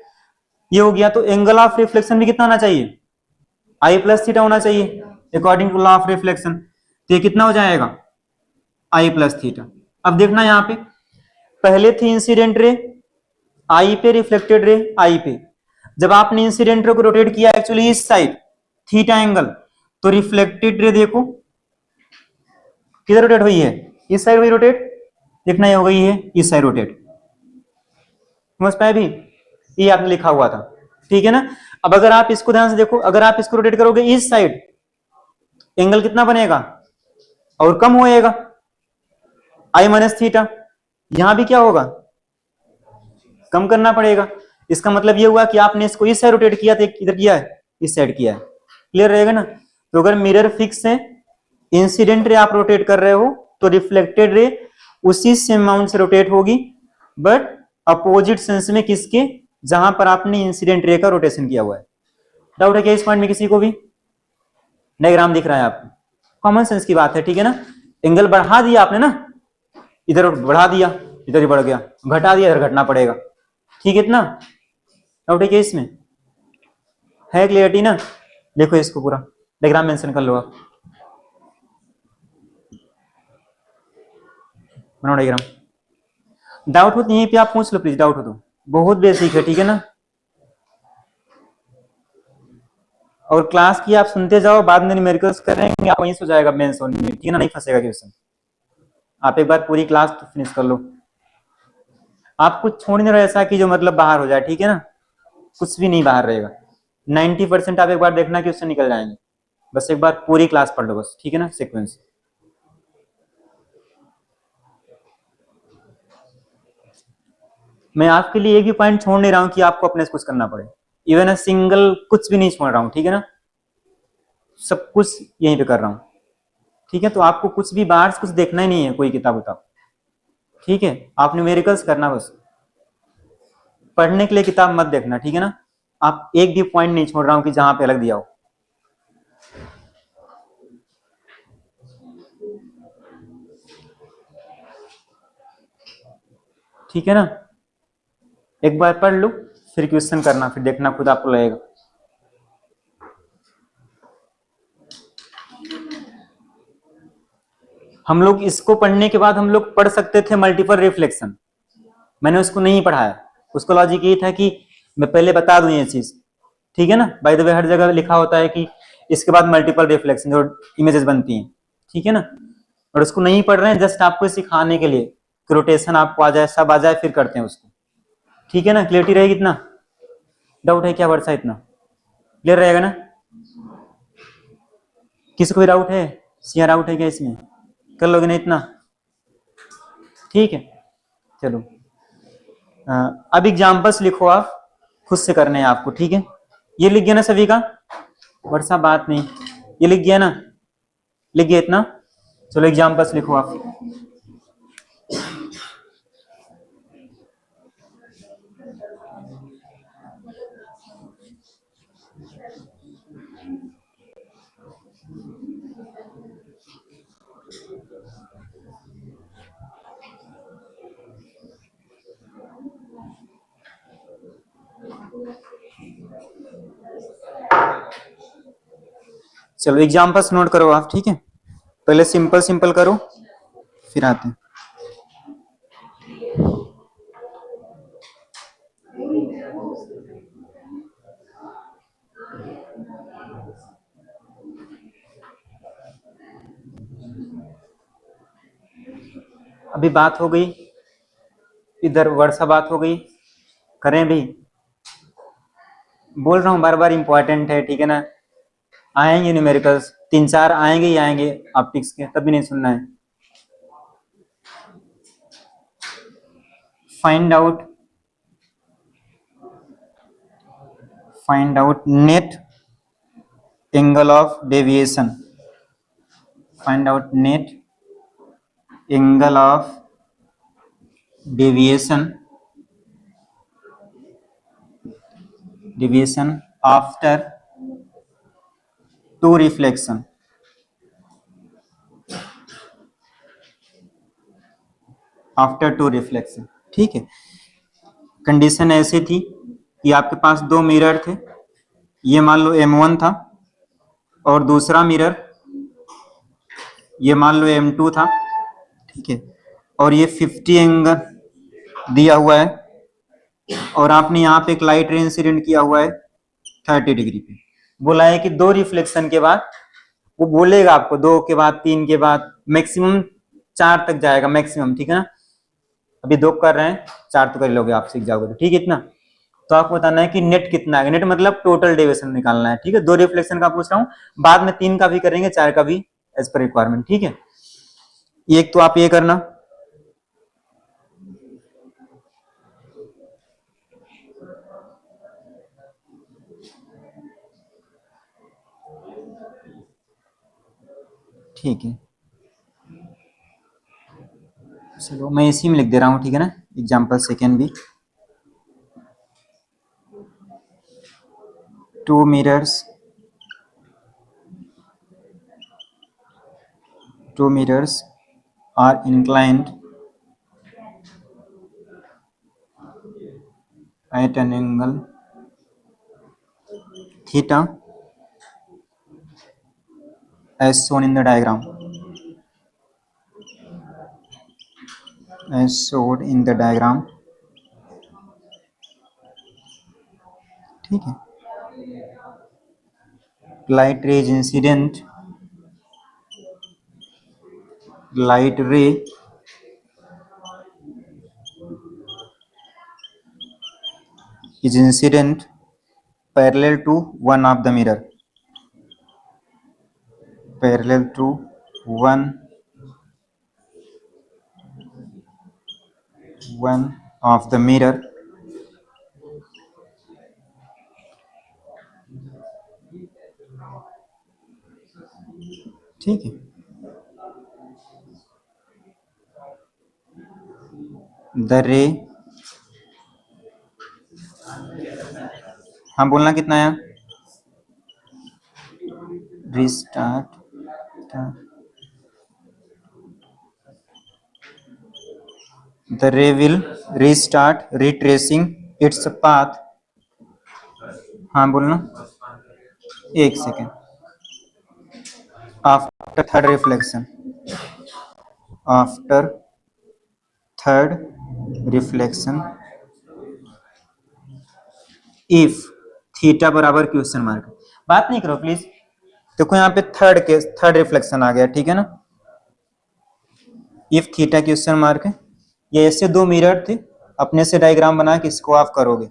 ये हो गया। तो एंगल ऑफ रिफ्लेक्शन भी कितना होना चाहिए, आई प्लस थीटा होना चाहिए according to law of reflection. तो ये कितना हो जाएगा, आई प्लस थीटा। अब देखना यहाँ पे, पहले थी इंसिडेंट रे आई पे, रिफ्लेक्टेड रे आई पे। जब आपने इंसिडेंट रे को रोटेट किया एक्चुअली इस साइड थीटा एंगल, तो रिफ्लेक्टेड रे देखो किधर रोटेट हुई है, इस साइड हुई रोटेट, देखना ये हो गई है इस साइड रोटेट, समझ पाए भी, ये आपने लिखा हुआ था, ठीक है ना। अब अगर आप इसको ध्यान से देखो, अगर आप इसको रोटेट करोगे इस साइड, एंगल कितना बनेगा और कम होएगा, आई माइनस थीटा। यहां भी क्या होगा, कम करना पड़ेगा। इसका मतलब ये हुआ कि आपने इसको इस साइड रोटेट किया था, इधर किया है, इस साइड किया है, क्लियर रहेगा ना। तो अगर मिरर फिक्स है, इंसिडेंट रे आप रोटेट कर रहे हो, तो रिफ्लेक्टेड रे उसी सेम अमाउंट से रोटेट होगी, बट अपोजिट सेंस में, किसके, जहां पर आपने इंसिडेंट रे का रोटेशन किया हुआ है। डाउट है क्या इस पॉइंट में किसी को भी, डायग्राम दिख रहा है आपको, कॉमन सेंस की बात है, ठीक है ना। एंगल बढ़ा दिया आपने ना, इधर बढ़ा दिया, इधर ही बढ़ गया, घटा दिया इधर घटना पड़ेगा, ठीक है इतना। डाउट है क्या इसमें, है क्लियरिटी ना। देखो इसको पूरा डायग्राम मेंशन कर लो आप, बनाओ डायग्राम। डाउट हो तो यहीं पे आप पूछ लो प्लीज, डाउट हो तो, बहुत बेसिक है, ठीक है ना। और क्लास की आप सुनते जाओ, बाद में न्यूमेरिकल्स करेंगे, आप वहीं से हो जाएगा मेंस होने में, ठीक है ना, नहीं फंसेगा क्वेश्चन। आप एक बार पूरी क्लास तो फिनिश कर लो, आप कुछ छोड़ नहीं रहे ऐसा कि जो मतलब बाहर हो जाए, ठीक है ना, कुछ भी नहीं बाहर रहेगा। 90% आप एक बार देखना कि उससे निकल जाएंगे, बस एक बार पूरी क्लास पढ़ लो बस, ठीक है ना, सीक्वेंस। मैं आपके लिए एक भी पॉइंट छोड़ नहीं रहा हूं कि आपको अपने से कुछ करना पड़े, इवन सिंगल कुछ भी नहीं छोड़ रहा हूं, ठीक है ना, सब कुछ यहीं पे कर रहा हूं, ठीक है। तो आपको कुछ भी बाहर से कुछ देखना ही नहीं है, कोई किताब उताब, ठीक है। आप न्यूमेरिकल्स करना बस, पढ़ने के लिए किताब मत देखना, ठीक है ना। आप एक भी पॉइंट नहीं छोड़ रहा हूं कि जहां पे अलग दिया हो, ठीक है ना। एक बार पढ़ लो, फिर क्वेश्चन करना, फिर देखना खुद आपको लगेगा। हम लोग इसको पढ़ने के बाद हम लोग पढ़ सकते थे मल्टीपल रिफ्लेक्शन, मैंने उसको नहीं पढ़ाया। उसको लॉजिक ये था कि मैं पहले बता दूं ये चीज, ठीक है ना। बाय द वे हर जगह लिखा होता है कि इसके बाद मल्टीपल रिफ्लेक्शन जो इमेजेस बनती हैं, ठीक है ना। और उसको नहीं पढ़ रहे हैं, जस्ट आपको सिखाने के लिए कि रोटेशन आपको आ जाए, सब आ जाए, फिर करते हैं उसको, ठीक है ना। क्लियरिटी रहेगी इतना, डाउट है क्या वर्षा, इतना क्लियर रहेगा ना। किसी को भी डाउट है, सिया डाउट है क्या इसमें, कर लोगे ना इतना, ठीक है। चलो अब एग्जाम्पल्स लिखो आप, खुद से करने हैं आपको, ठीक है। ये लिख गया ना सभी का, वर्षा बात नहीं, ये लिख गया ना, लिख गया इतना। चलो एग्जाम्पल्स लिखो आप। चलो एग्जाम्पल्स नोट करो आप, ठीक है। पहले सिंपल सिंपल करो, फिर आते हैं। अभी बात हो गई, इधर वर्षा बात हो गई, करें भी, बोल रहा हूँ बार बार, इंपॉर्टेंट है, ठीक है ना। आएंगे न्यूमेरिकल्स, 3-4 आएंगे ही आएंगे ऑप्टिक्स के, तभी नहीं सुनना है। Find out net angle of deviation, find out net angle of deviation after two reflection, after two reflection. ठीक है, कंडीशन ऐसी थी कि आपके पास दो मिरर थे, ये मान लो M1 था और दूसरा मिरर ये मान लो M2 था। ठीक है, और ये 50 एंगल दिया हुआ है और आपने यहाँ पे एक लाइट रे इंसिडेंट किया हुआ है 30 डिग्री पे। बोला है कि दो रिफ्लेक्शन के बाद वो बोलेगा आपको, दो के बाद, तीन के बाद, मैक्सिमम चार तक जाएगा मैक्सिमम। ठीक है ना, अभी दो कर रहे हैं, चार तो कर लोगे आप, सीख जाओगे तो। ठीक है, इतना तो आपको बताना है कि नेट कितना है। नेट मतलब टोटल डेविएशन निकालना है। ठीक है, दो रिफ्लेक्शन का पूछ रहा हूँ, बाद में तीन का भी करेंगे, चार का भी, एज पर रिक्वायरमेंट। ठीक है, एक तो आप ये करना, ठीक है, चलो मैं इसी में लिख दे रहा हूँ। ठीक है ना, एग्जाम्पल सेकेंड भी, two mirrors, two mirrors are inclined at an angle theta as shown in the diagram, as shown in the diagram। ठीक है, light ray is incident, light ray is incident parallel to one of the mirror, parallel to one of the mirror। ठीक है, the ray, हाँ बोलना कितना है, restart the ray will restart retracing its path। हाँ बोलना, एक second, after third reflection, after third reflection, if theta बराबर क्वेश्चन मार्क। बात नहीं करो प्लीज, देखो यहाँ पे थर्ड रिफ्लेक्शन आ गया। ठीक है ना, इफ थीटा क्वेश्चन मार्क है, ये ऐसे दो मिरर थे, अपने से डायग्राम बना के इसको आप करोगे।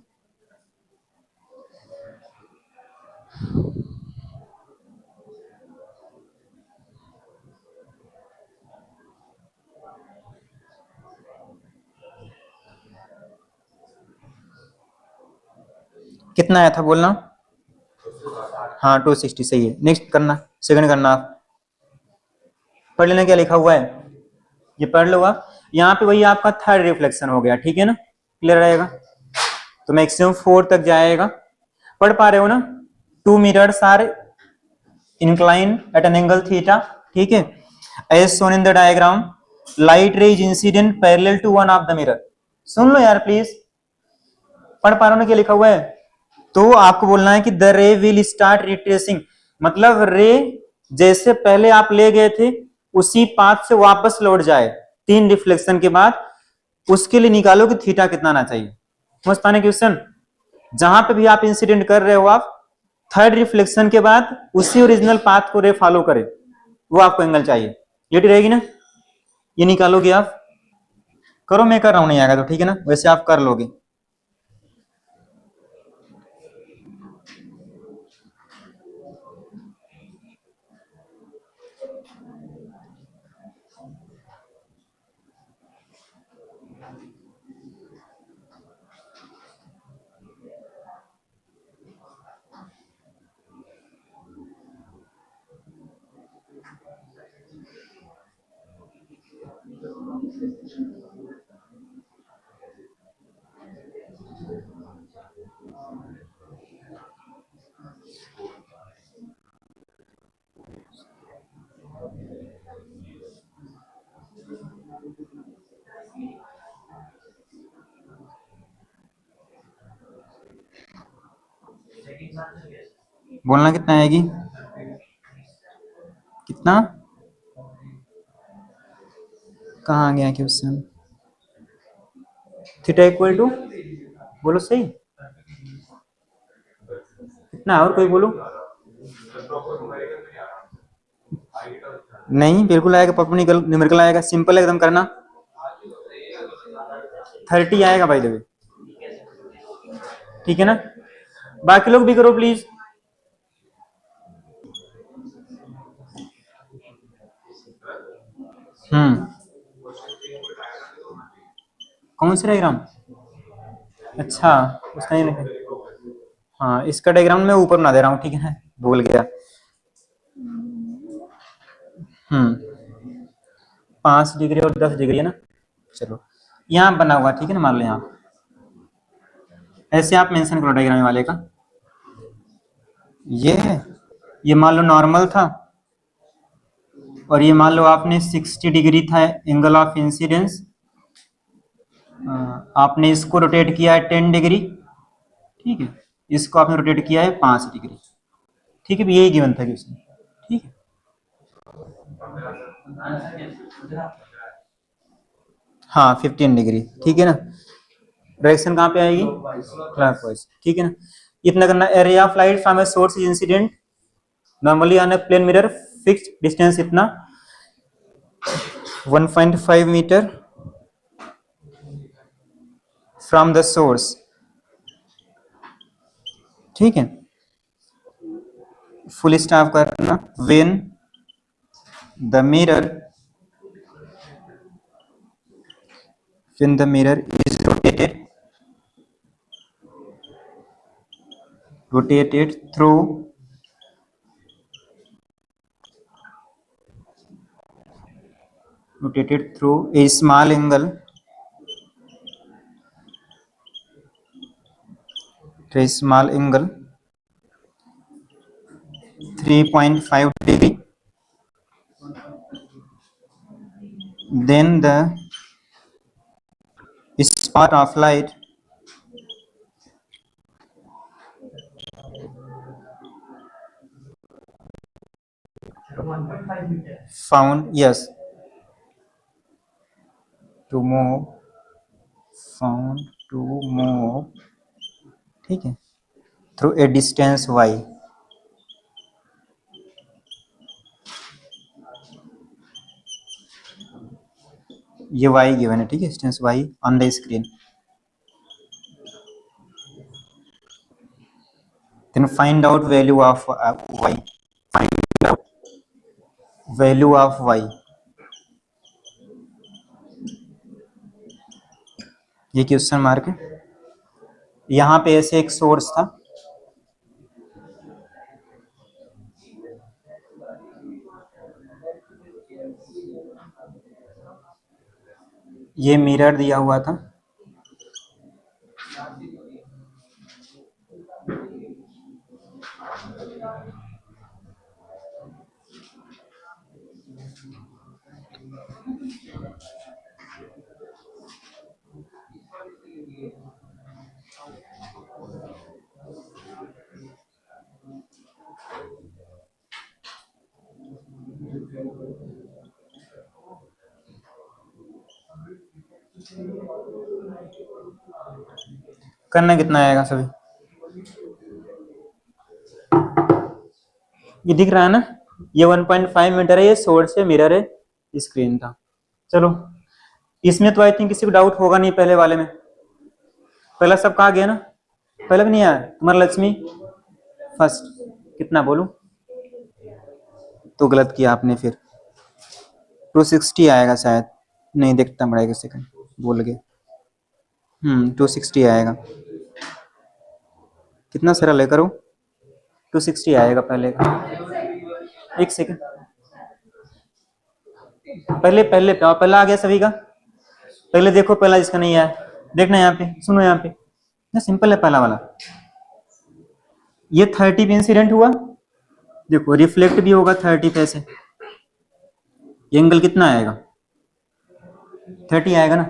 कितना आया था बोलना, हाँ 260 सही है। नेक्स्ट करना, सेकंड करना, आप पढ़ लेना क्या लिखा हुआ है, ये पढ़ लो आप। यहाँ पे वही आपका थर्ड रिफ्लेक्शन हो गया। ठीक है ना, क्लियर रहेगा, तो मैक्सिमम 4 तक जाएगा। पढ़ पा रहे हो ना, two mirrors are inclined at an angle theta। ठीक है, as shown in the diagram, light ray is incident parallel to one of the mirror। सुन लो यार प्लीज, पढ़ पा रहे हो ना क्या लिखा हुआ है। तो आपको बोलना है कि द रे विल स्टार्ट रिट्रेसिंग, मतलब रे जैसे पहले आप ले गए थे उसी पाथ से वापस लौट जाए तीन रिफ्लेक्शन के बाद। उसके लिए निकालो कि थीटा कितना आना चाहिए। समझ पाने क्वेश्चन, जहां पे भी आप इंसिडेंट कर रहे हो, आप थर्ड रिफ्लेक्शन के बाद उसी ओरिजिनल पाथ को रे फॉलो करे, वो आपको एंगल चाहिए। ये रहेगी ना, ये निकालोगे आप। करो, मैं कर रहा हूं, नहीं आएगा तो ठीक है ना, वैसे आप कर लोगे। बोलना कितना आएगी, कितना, कहाँ आ गया क्वेश्चन, थीटा इक्वल टू, बोलो सही कितना, और कोई बोलो, नहीं बिल्कुल आएगा, प्रॉपर न्यूमेरिकल आएगा, सिंपल एकदम करना, 30 आएगा भाई देवे, ठीक है ना, बाकी लोग भी करो प्लीज। कौन सा डायग्राम, अच्छा उसका ये नहीं, हाँ इसका डायग्राम मैं ऊपर बना दे रहा हूँ, ठीक है ना, भूल गया। 5 डिग्री और 10 डिग्री है ना, चलो यहाँ बना हुआ, ठीक है ना, मान लो यहाँ ऐसे आप मेंशन करो डायग्राम वाले का, ये मान लो नॉर्मल था, और ये मान लो आपने 60 डिग्री था एंगल ऑफ इंसिडेंस, आपने इसको रोटेट किया है 10 डिग्री, ठीक है, इसको आपने रोटेट किया है 5 डिग्री, ठीक है, यही गिवन था क्वेश्चन, ठीक है। हाँ 15 डिग्री, ठीक है ना, डायरेक्शन कहाँ पे आएगी, क्लॉकवाइज, ठीक है ना, इतना करना, area of light from a source is incident normally on a plane mirror, fixed distance इतना 1.5 मीटर फ्रॉम द सोर्स, ठीक है, फुल स्टॉप करना, when the mirror is rotated through a small angle, 3.5 degree, then the spot of light found, yes, to move, found to move, ठीक है, through a distance y, ये y गिवन है, ठीक है, distance y on the screen, then find out value of y, find out value of y, ये क्वेश्चन मार्क है, यहाँ पे ऐसे एक सोर्स था, ये मिरर दिया हुआ था, करना कितना आएगा सभी, ये दिख रहा है ना, ये 1.5 मीटर है, ये सोर्स है, मिरर है, स्क्रीन था, चलो इसमें तो आई थिंक किसी को डाउट होगा नहीं, पहले वाले में, पहला सब कहा गया ना, पहले भी नहीं आया तुम्हारा लक्ष्मी फर्स्ट, कितना बोलूं, तो गलत किया आपने, फिर 260 आएगा शायद, नहीं देखता पड़ेगा, सेकंड बोल गए, 260 आएगा, कितना सरल है, करो 260 आएगा पहले का, एक सेकंड, पहले पहले पहला आ गया सभी का, पहले देखो, पहला जिसका नहीं आया देखना, यहाँ पे सुनो, यहाँ पे ना सिंपल है पहला वाला, ये 30 पे इंसिडेंट हुआ, देखो रिफ्लेक्ट भी होगा 30 पे से, एंगल कितना आएगा 30 आएगा ना,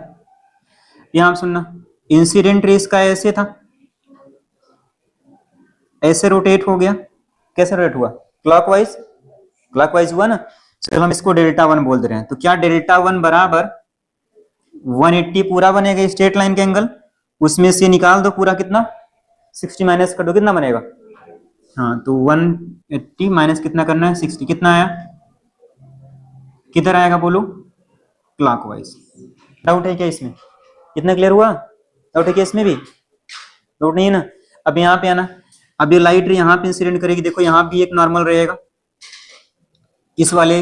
यहाँ सुनना, इंसिडेंट रेस का ऐसे था, ऐसे रोटेट हो गया, कैसे रोटेट हुआ, क्लॉकवाइज, क्लॉकवाइज हुआ ना। चलो हम इसको डेल्टा वन बोल दे रहे हैं, तो क्या डेल्टा वन बराबर 180 पूरा बनेगा स्ट्रेट लाइन का एंगल, उसमें से निकाल दो पूरा कितना, 60 माइनस कर दो, कितना बनेगा, हाँ तो 180 माइनस कितना करना है 60, कितना आया, किधर आएगा बोलो, क्लॉकवाइज। डाउट है क्या इसमें, कितना क्लियर हुआ, डाउट है क्या इसमें भी, डाउट नहीं है ना। अब यहाँ पे आना, अब ये लाइट यहाँ पे इंसिडेंट करेगी, देखो यहाँ भी एक नॉर्मल रहेगा, इस वाले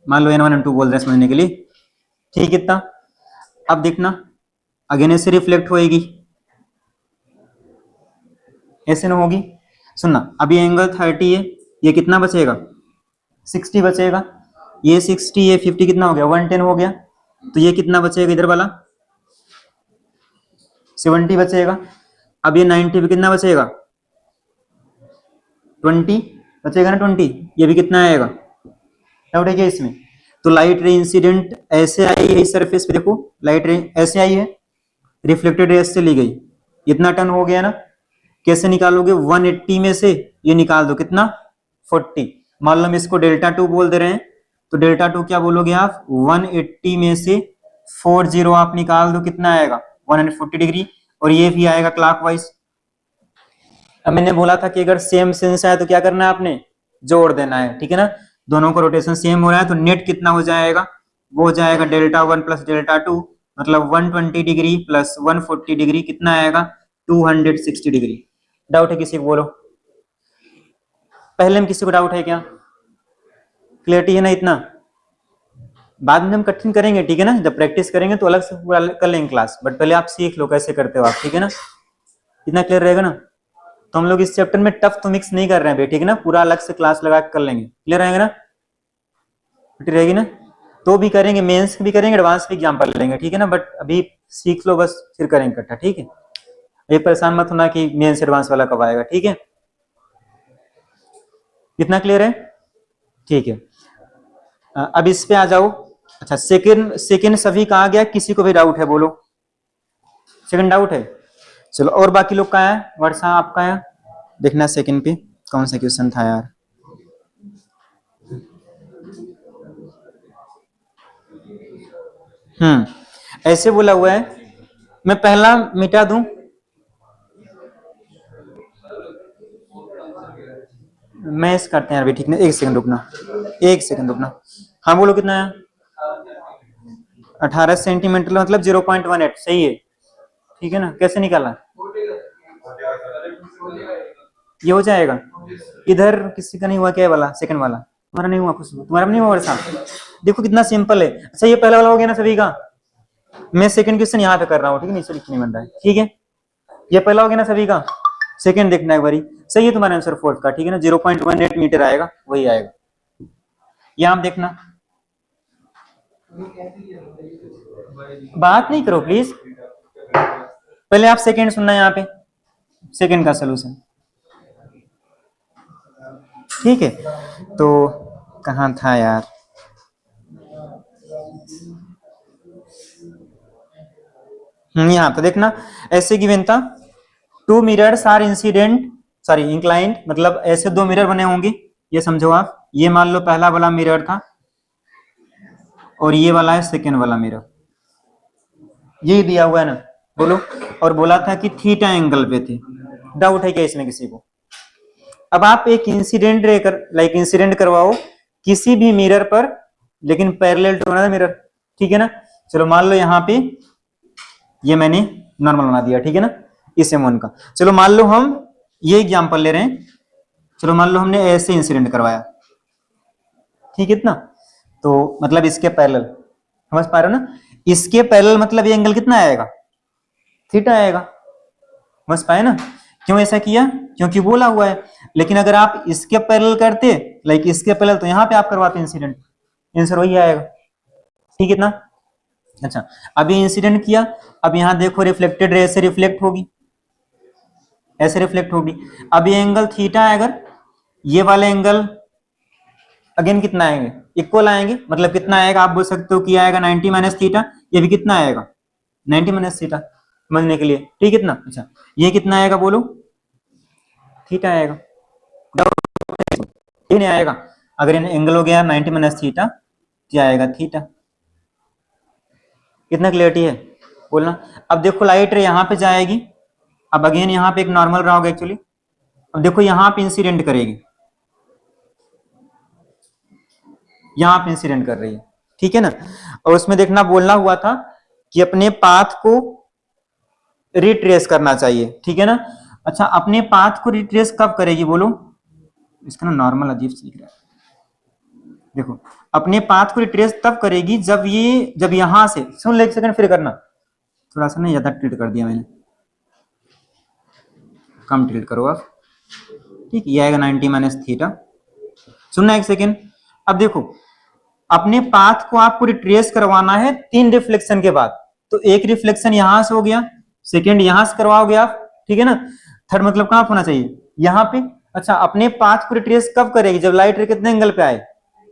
मान लो N1 N2 बोल रहे हैं समझने के लिए, ठीक इतना। अब देखना अगेन ऐसे रिफ्लेक्ट होएगी, ऐसे ना होगी, सुनना अब ये एंगल 30 है, ये कितना बचेगा 60 बचेगा, ये 60 ये 50 कितना हो गया 110 हो गया, तो ये कितना बचेगा इधर वाला 70 बचेगा। अब ये 90 पे कितना बचेगा 20 बचेगा ना 20, ये भी कितना आएगा, डाउट है क्या इसमें। तो लाइट रे इंसिडेंट ऐसे आई है इस सरफेस पे, देखो लाइट रे ऐसे आई है, रिफ्लेक्टेड रेस से ली गई, इतना टर्न हो गया ना, कैसे निकालोगे 180 में से ये निकाल दो कितना 40, मान लो हम इसको डेल्टा टू बोल दे रहे हैं, तो डेल्टा टू क्या बोलोगे आप 180 में से 40 आप निकाल दो, कितना आएगा 140 डिग्री, और ये भी आएगा क्लॉकवाइज। अब मैंने बोला था कि अगर सेम सेंस है तो क्या करना है आपने, जोड़ देना है, ठीक है ना, दोनों का रोटेशन सेम हो रहा है तो नेट कितना हो जाएगा, वो हो जाएगा delta one plus delta two, मतलब 120 डिग्री प्लस 140 डिग्री कितना आएगा 260 डिग्री। डाउट है किसी को बोलो, पहले में किसी को डाउट है क्या, क्लियरिटी है ना इतना, बाद में हम कठिन करेंगे, ठीक है ना, जब प्रैक्टिस करेंगे तो अलग से पूरा कर लेंगे क्लास, बट पहले आप सीख लो कैसे करते हो आप, ठीक है ना, इतना क्लियर रहेगा ना। तो हम लोग इस चैप्टर में टफ तो मिक्स नहीं कर रहे हैं भाई, ठीक है ना, पूरा अलग से क्लास लगा कर लेंगे, क्लियर रहेगा ना, रहेगी ना, तो भी करेंगे, मेंस भी करेंगे, एडवांस भी एग्जाम्पल लेंगे, ठीक है ना, बट अभी सीख लो बस, फिर करेंगे इकट्ठा, ठीक है, ये परेशान मत होना कि मेंस एडवांस वाला कब आएगा, ठीक है, इतना क्लियर है, ठीक है। अब इस पे आ जाओ, अच्छा सेकंड सेकंड सभी का आ गया, किसी को भी डाउट है बोलो, सेकंड डाउट है, चलो और बाकी लोग का है, वर्षा आपका है, देखना सेकंड पे कौन सा क्वेश्चन था यार, ऐसे बोला हुआ है, मैं पहला मिटा दूं, मैच करते हैं अभी, ठीक ना, एक सेकंड रुकना, एक सेकंड रुकना, हाँ बोलो कितना है 18 सेंटीमीटर मतलब 0.18, सही है, ठीक है ना, कैसे निकाला, ये हो जाएगा, इधर किसी का नहीं हुआ क्या वाला, सेकंड वाला तुम्हारा नहीं हुआ, खुश तुम्हारा नहीं हुआ वर्षा, देखो कितना सिंपल है। अच्छा ये पहला वाला हो गया ना सभी का, मैं सेकंड क्वेश्चन यहाँ पे कर रहा हूँ, ठीक है, नीचे लिखने बन रहा है, ठीक है, ये पहला हो गया ना सभी का, सेकंड देखना एक बारी, सही है तुम्हारा आंसर फोर्थ का, ठीक है ना, 0.18 मीटर आएगा, वही आएगा, यहाँ आप देखना, बात नहीं करो प्लीज, पहले आप सेकंड सुनना यहाँ पे, सेकंड का सोल्यूशन, ठीक है, तो कहाँ था यार, यहाँ तो देखना, ऐसे गिवन था, two mirrors are incident sorry inclined, मतलब ऐसे दो मिरर बने होंगे, ये समझो आप, ये मान लो पहला वाला मिरर था और ये वाला है सेकेंड वाला मिरर, यही दिया हुआ है ना, बोलो, और बोला था कि थीटा एंगल पे थे, डाउट है क्या इसमें किसी को। अब आप एक इंसिडेंट लाइक इंसिडेंट करवाओ किसी भी मिरर पर, लेकिन पैरेलल टू अनदर मिरर, ठीक है ना, चलो मान लो यहाँ पे ये मैंने नॉर्मल बना दिया, ठीक है ना, इस M1 का, चलो मान लो हम ये एग्जांपल ले रहे हैं, चलो मान लो हमने ऐसे इंसिडेंट करवाया, ठीक है इतना, तो मतलब इसके पैरेलल, समझ पा रहे हो ना, इसके पैरेलल मतलब ये एंगल कितना आएगा थीटा आएगा, समझ पाए ना, क्यों ऐसा किया, क्योंकि बोला हुआ है, लेकिन अगर आप इसके पैरेलल करते लाइक इसके पैरेलल, तो यहाँ पे आप करवाते इंसिडेंट, आंसर वही आएगा, ठीक है ना। अच्छा अब ये इंसिडेंट किया, अब यहाँ देखो रिफ्लेक्टेड रे से रिफ्लेक्ट होगी, ऐसे रिफ्लेक्ट होगी, अब ये एंगल थीटा है, अगर ये वाले एंगल अगेन कितना आएंगे इक्वल आएंगे, मतलब कितना आएगा आप बोल सकते हो कि आएगा 90 माइनस थीटा, ये भी कितना आएगा 90 माइनस थीटा, समझने के लिए, ठीक है ना। अच्छा ये कितना आएगा बोलो, थीटा आएगा, ये नहीं आएगा। अगर एंगल हो गया 90 माइनस थीटा, क्या आएगा थीटा। कितना क्लियरिटी है बोलना। अब देखो लाइट रे यहाँ पे जाएगी, अब अगेन यहाँ पे एक नॉर्मल रहा होगा एक्चुअली। अब देखो यहाँ पे इंसिडेंट करेगी, यहाँ पे इंसिडेंट कर रही है, ठीक है ना। और उसमें देखना बोलना हुआ था कि अपने पाथ को रिट्रेस करना चाहिए, ठीक है ना। अच्छा, अपने पाथ को रिट्रेस कब करेगी बोलो। इसका ना नॉर्मल अजीब से दिख रहा है। देखो अपने पाथ को रिट्रेस तब करेगी जब यहां से, सुन ले एक सेकंड फिर करना, थोड़ा सा ना ज्यादा ट्रीट कर दिया मैंने, कम ट्रीट करो आप, ठीक। ये आएगा 90 माइनस थीटा। सुनना एक सेकेंड। अब देखो अपने पाथ को आपको रिट्रेस करवाना है 3 रिफ्लेक्शन के बाद। तो एक रिफ्लेक्शन यहां से हो गया, सेकेंड यहां से करवाओगे आप, ठीक है ना। थर्ड मतलब कहां होना चाहिए, यहाँ पे। अच्छा, अपने पाथ को रिट्रेस कब करेगी, जब लाइट रे कितने एंगल पे आए,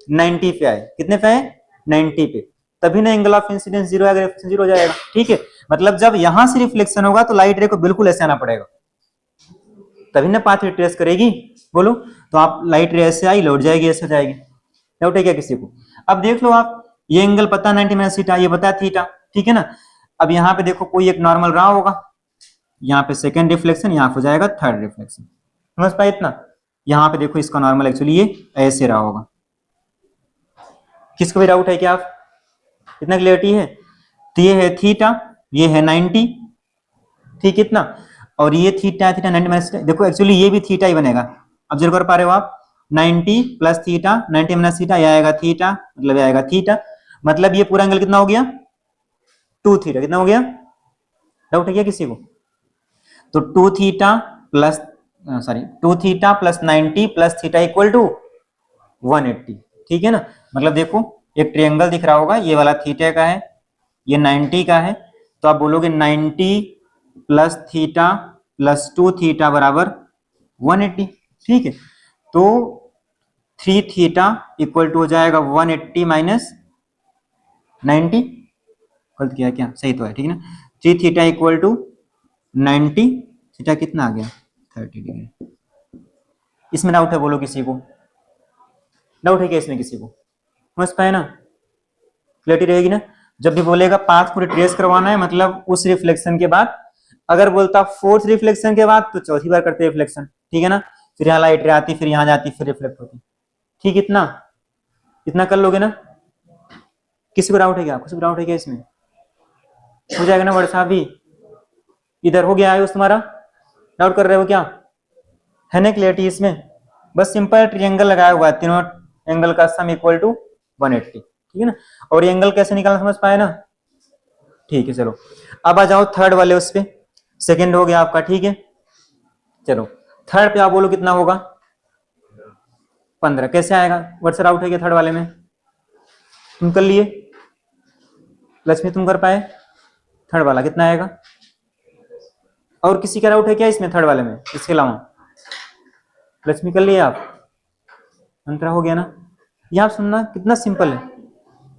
90 पे आए। कितने पे आए, 90 पे। तभी ना एंगल ऑफ इंसिडेंस 0 आएगा, रिफ्लेक्शन 0 हो जाएगा, ठीक है। मतलब जब यहां से रिफ्लेक्शन होगा तो लाइट रे को बिल्कुल ऐसे आना पड़ेगा, तभी ना पाथ रिट्रेस करेगी बोलो। तो आप लाइट रे ऐसे आई, लौट जाएगी, ऐसे जाएगी। डाउट है क्या किसी को। अब देख लो आप, ये एंगल पता 90 माइनस थीटा, ये पता थीटा, ठीक है ना। अब यहाँ पे देखो कोई एक नॉर्मल रहा होगा, यहाँ पे सेकंड रिफ्लेक्शन, यहाँ हो जाएगा थर्ड रिफ्लेक्शन, समझ पाए इतना। यहाँ पे देखो इसका नॉर्मल एक्चुअली ये ऐसे रहा होगा। किसको भी डाउट है क्या आप, इतना क्लियरिटी है। तो ये है थीटा, ये है 90, ठीक इतना। और ये थीटा 90 माइनस, देखो एक्चुअली ये भी थीटा ही बनेगा। अब जरूर कर पा रहे हो आप, 90 प्लस थीटा, 90 माइनस थीटा, यह आएगा थीटा, मतलब यह आएगा थीटा। मतलब ये पूरा एंगल कितना हो गया, 2 थीटा। कितना हो गया, डाउट है क्या किसी को। तो 2 theta plus 90 plus theta equal to 180, ठीक है ना। मतलब देखो एक ट्रायंगल दिख रहा होगा, ये वाला थीटा का है, ये 90 का है। तो आप बोलोगे 90 प्लस थीटा प्लस 2 थीटा बराबर 180, ठीक है। तो 3 थीटा इक्वल टू हो जाएगा 180 माइनस 90। गलत किया क्या, सही तो है, ठीक है ना। 3 थीटा इक्वल टू 90, थीटा कितना आ गया 30 डिग्री। इसमें डाउट है बोलो किसी को, डाउट है क्या इसमें किसी को, समझ पाए ना, क्लियरिटी रहेगी ना। जब भी बोलेगा पाथ को रिट्रेस करवाना है, मतलब उस रिफ्लेक्शन के बाद। अगर बोलता फोर्थ रिफ्लेक्शन के बाद, तो चौथी बार करते रिफ्लेक्शन, ठीक है ना। फिर यहाँ लाइट रे आती, फिर यहाँ जाती, फिर रिफ्लेक्ट होती, ठीक। इतना इतना कर लोगे ना। किसी को डाउट है क्या, किसी को डाउट है क्या इसमें, हो जाएगा ना वर्षा भी। इधर हो गया आयुष तुम्हारा, डाउट कर रहे हो क्या, है ना क्लियरिटी इसमें। बस सिंपल ट्रायंगल लगाया हुआ है, तीनों एंगल का सम इक्वल टू 180, ठीक है ना। और ये एंगल कैसे निकालना समझ पाए ना, ठीक है। चलो अब आ जाओ थर्ड वाले उस पे, सेकंड हो गया आपका, ठीक है। चलो थर्ड पे आप बोलो कितना होगा, 15। कैसे आएगा, वर्षा आउट है क्या थर्ड वाले में, तुम कर लिए, लक्ष्मी तुम कर पाए, थर्ड वाला कितना आएगा। और किसी का डाउट है क्या इसमें थर्ड वाले में, इसके अलावा। लक्ष्मी कर लिए आप, अंतरा हो गया ना। यहां सुनना कितना सिंपल है,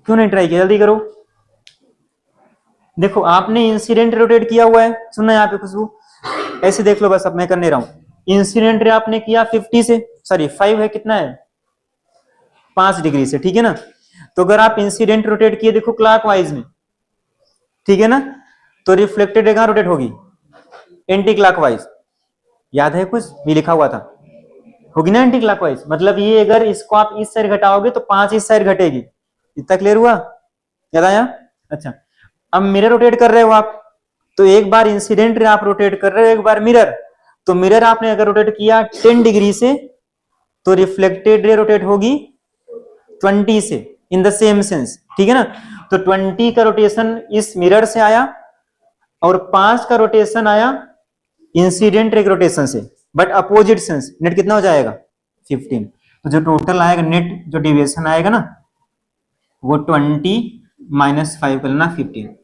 क्यों नहीं ट्राई किया, जल्दी करो। देखो आपने इंसिडेंट रोटेट किया हुआ है, सुनना यहाँ पे खुशबू, ऐसे देख लो बस, अब मैं करने रहा हूं। इंसिडेंट रे आपने किया 50 से, सॉरी 5 है, कितना है 5 डिग्री से, ठीक है ना। तो अगर आप इंसिडेंट रोटेट किए देखो क्लॉकवाइज में, ठीक है ना, तो रिफ्लेक्टेड रे कहां रोटेट होगी, एंटी क्लॉकवाइज। याद है कुछ भी लिखा हुआ था, होगी ना एंटी क्लॉकवाइज। मतलब ये अगर इसको आप इस साइड घटाओगे तो 5 इस साइड घटेगी। इतना क्लियर हुआ, याद आया। अच्छा, अब मिरर रोटेट कर रहे हो आप, तो एक बार इंसिडेंट रे आप रोटेट कर रहे हो, एक बार मिरर। तो मिरर आपने अगर रोटेट किया 10 डिग्री से, तो रिफ्लेक्टेड रे रोटेट होगी 20 से, इन द सेम सेंस, ठीक है ना। तो 20 का रोटेशन इस मिरर से आया, और 5 का रोटेशन आया इंसिडेंट रे रोटेशन से, बट अपोजिट सेंस। नेट कितना हो जाएगा 15। तो जो टोटल आएगा नेट, जो डिविएशन आएगा ना, वो 20 माइनस 5 कर लेना 15,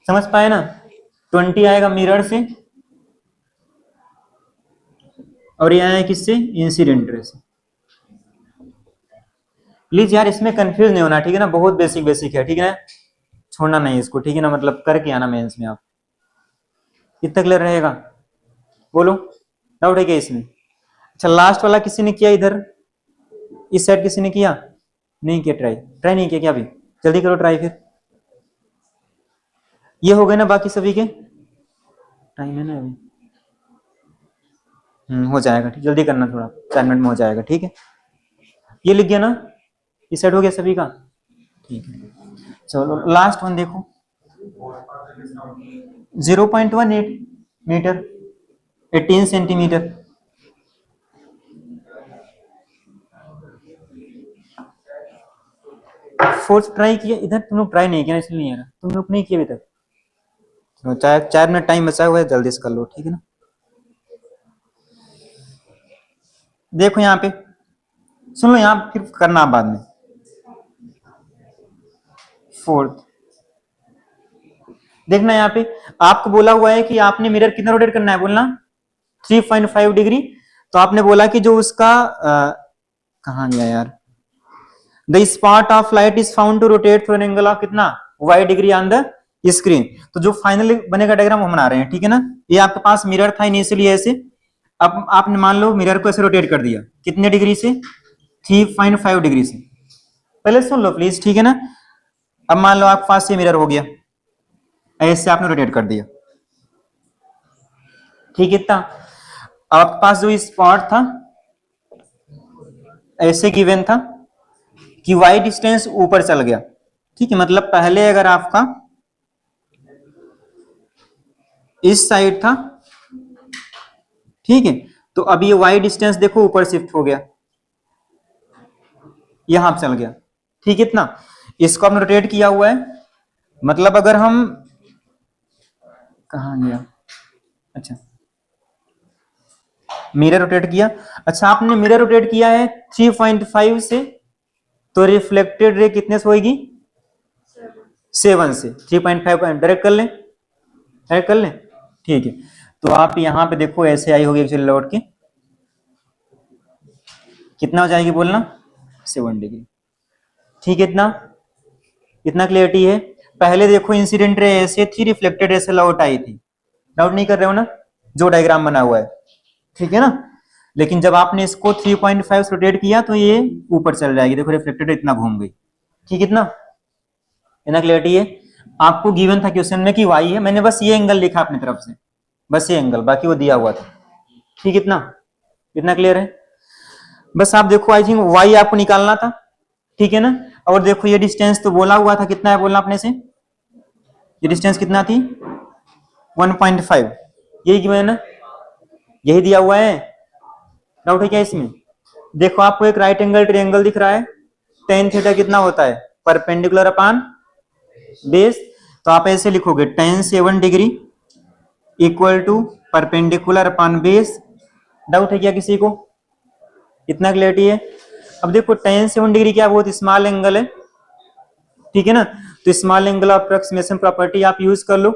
समझ पाए ना। 20 आएगा मिरर से, और ये आया किससे, इंसिडेंट रे से। प्लीज यार इसमें कंफ्यूज नहीं होना, ठीक है ना, बहुत बेसिक बेसिक है, ठीक है ना, छोड़ना नहीं इसको, ठीक है ना, मतलब करके आना मेंस में आप। कितना क्लियर रहेगा बोलो, डाउट है क्या इसमें? अच्छा, लास्ट वाला किसी ने किया इधर, इस साइड किसी ने किया? नहीं किया, ट्राई नहीं किया क्या? अभी जल्दी करो ट्राई फिर। ये हो गए ना बाकी सभी के? टाइम है ना अभी? हो जाएगा, ठीक, जल्दी करना थोड़ा, 4 मिनट में हो जाएगा, ठीक है। ये लिख गया ना, इस साइड हो गया सभी का, ठीक है। चलो लास्ट वन देखो, 0.18 मीटर, 18 सेंटीमीटर। फोर्स ट्राई किया इधर, तुम लोग ट्राई नहीं किया इसलिए नहीं आ रहा, तुम लोग नहीं किया अभी तक। तो 4 मिनट टाइम बचा हुआ है, जल्दी से कर लो, ठीक है ना। देखो यहाँ पे, सुन लो, यहाँ फिर करना बाद में। फोर्थ, देखना यहाँ पे आपको बोला हुआ है कि आपने मिरर कितना रोटेट करना है, बोलना 3.5 डिग्री। तो आपने बोला कि जो उसका कहाँ गया यार, the spot of light is found to rotate through an angle of कितना, y degree on the screen. तो जो फाइनली बनेगा डायग्राम हम बना रहे हैं, ठीक है ना। ये आपके पास मिरर था इनिशियली ऐसे, अब आपने मान लो मिरर को ऐसे रोटेट कर दिया, कितने डिग्री से, 3.5 डिग्री से। पहले सुन लो प्लीज, ठीक है ना। अब मान लो आपके पास ये मिरर हो गया, ऐसे आपने रोटेट कर दिया, ठीक है। इतना आपके पास जो स्पॉट था ऐसे गिवन था कि y डिस्टेंस ऊपर चल गया, ठीक है। मतलब पहले अगर आपका इस साइड था, ठीक है, तो अभी ये y डिस्टेंस देखो ऊपर शिफ्ट हो गया, यहां चल गया, ठीक है। इतना इसको हमने रोटेट किया हुआ है, मतलब अगर हम, कहां गया, अच्छा, मिरर रोटेट किया। अच्छा, आपने मिरर रोटेट किया है 3.5 से, तो रिफ्लेक्टेड रे कितने से होगी, 7 से। 3.5 को डायरेक्ट कर लें, डायरेक्ट कर लें, ठीक है। तो आप यहां पे देखो ऐसे आई होगी एक्चुअली लौट के, कितना हो जाएगी बोलना, 7 डिग्री, ठीक है। इतना इतना क्लियरिटी है। पहले देखो इंसिडेंट रे ऐसे थी, रिफ्लेक्टेड रे से लौट आई थी, डाउट नहीं कर रहे हो ना, जो डायग्राम बना हुआ है, ठीक है ना। लेकिन जब आपने इसको 3.5 से रोटेट किया तो ये ऊपर चल जाएगी, देखो रिफ्लेक्टेड इतना घूम गई, ठीक है। इतना क्लियरिटी है। आपको गिवन था क्वेश्चन में कि वाई है, मैंने बस ये एंगल लिखा अपनी तरफ से, बस ये एंगल, बाकी वो दिया हुआ था, ठीक। इतना इतना क्लियर है। बस आप देखो, आई थिंक वाई आपको निकालना था, ठीक है ना। और देखो ये डिस्टेंस तो बोला हुआ था, कितना है बोलना अपने से, ये डिस्टेंस कितना थी, 1.5, यही गिवन है ना, यही दिया हुआ है, डाउट है क्या इसमें? देखो आपको एक राइट एंगल ट्रायंगल दिख रहा है, टेन थीटा कितना होता है, परपेंडिकुलर अपान बेस। तो आप ऐसे लिखोगे tan 7 degree equal to perpendicular upon base. Doubt है क्या किसी को? इतना क्लियरिटी है। अब देखो टेन 7 डिग्री क्या बहुत स्मॉल एंगल है, ठीक है ना। तो स्मॉल एंगल अप्रोक्सीमेशन प्रॉपर्टी आप यूज कर लो,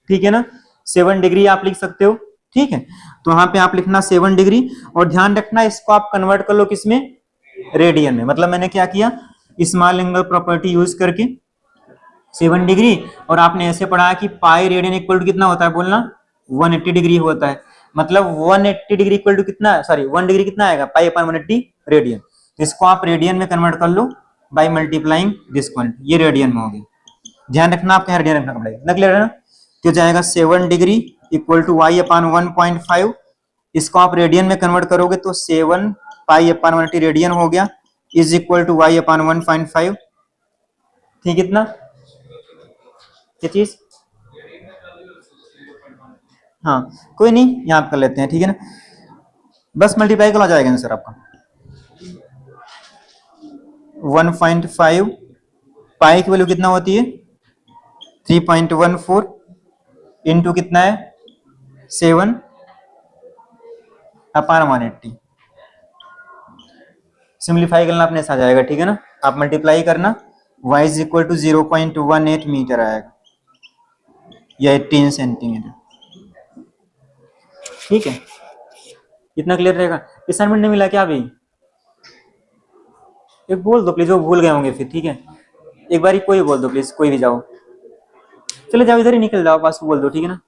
ठीक है ना। 7 डिग्री आप लिख सकते हो, ठीक है। तो वहां पे आप लिखना 7 डिग्री, और ध्यान रखना इसको आप कन्वर्ट कर लो किसमें, रेडियन में। मतलब मैंने क्या किया, स्मॉल एंगल प्रॉपर्टी यूज करके 7 डिग्री, और आपने ऐसे पढ़ा कि पाई रेडियन इक्वल टू कितना होता है बोलना, 180 डिग्री होता है। मतलब 180 डिग्री इक्वल टू कितना, सॉरी 1 डिग्री कितना आएगा, पाई अपॉन 180 रेडियन। तो इसको आप रेडियन में कन्वर्ट कर लो बाय मल्टीप्लाइंग दिस क्वांटिटी, ये रेडियन में हो गया। ध्यान रखना आपके रेडियन रखना पड़ेगा ना, क्लियर है ना। तो जाएगा 7 degree equal to y upon 1.5, इसको आप रेडियन में कन्वर्ट करोगे तो 7 पाई अपॉन 180 रेडियन हो गया, is equal to y upon 1.5, ठीक। इतना ये चीज, हाँ कोई नहीं, यहाँ कर लेते हैं, ठीक है ना। बस मल्टीप्लाई कर आ जाएगा आंसर आपका 1.5, पाई की वैल्यू कितना होती है 3.14 इंटू कितना है 7 अपान 180। सिंप्लीफाई करना अपने से आ जाएगा, ठीक है ना। आप मल्टीप्लाई करना, y is equal to 0.18 metre आएगा या 18 सेंटीमीटर, ठीक है। इतना क्लियर रहेगा। असाइनमेंट नहीं मिला क्या अभी? एक बोल दो प्लीज, वो भूल गए होंगे फिर, ठीक है। एक बार कोई बोल दो प्लीज, कोई भी जाओ, चले जाओ इधर ही निकल जाओ, बस बोल दो, ठीक है ना।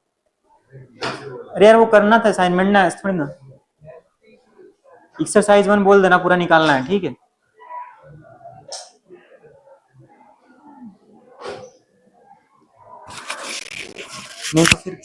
अरे यार वो करना था असाइनमेंट ना, थोड़ी ना एक्सरसाइज 1 बोल देना, पूरा निकालना है, ठीक है। नहीं तो फिर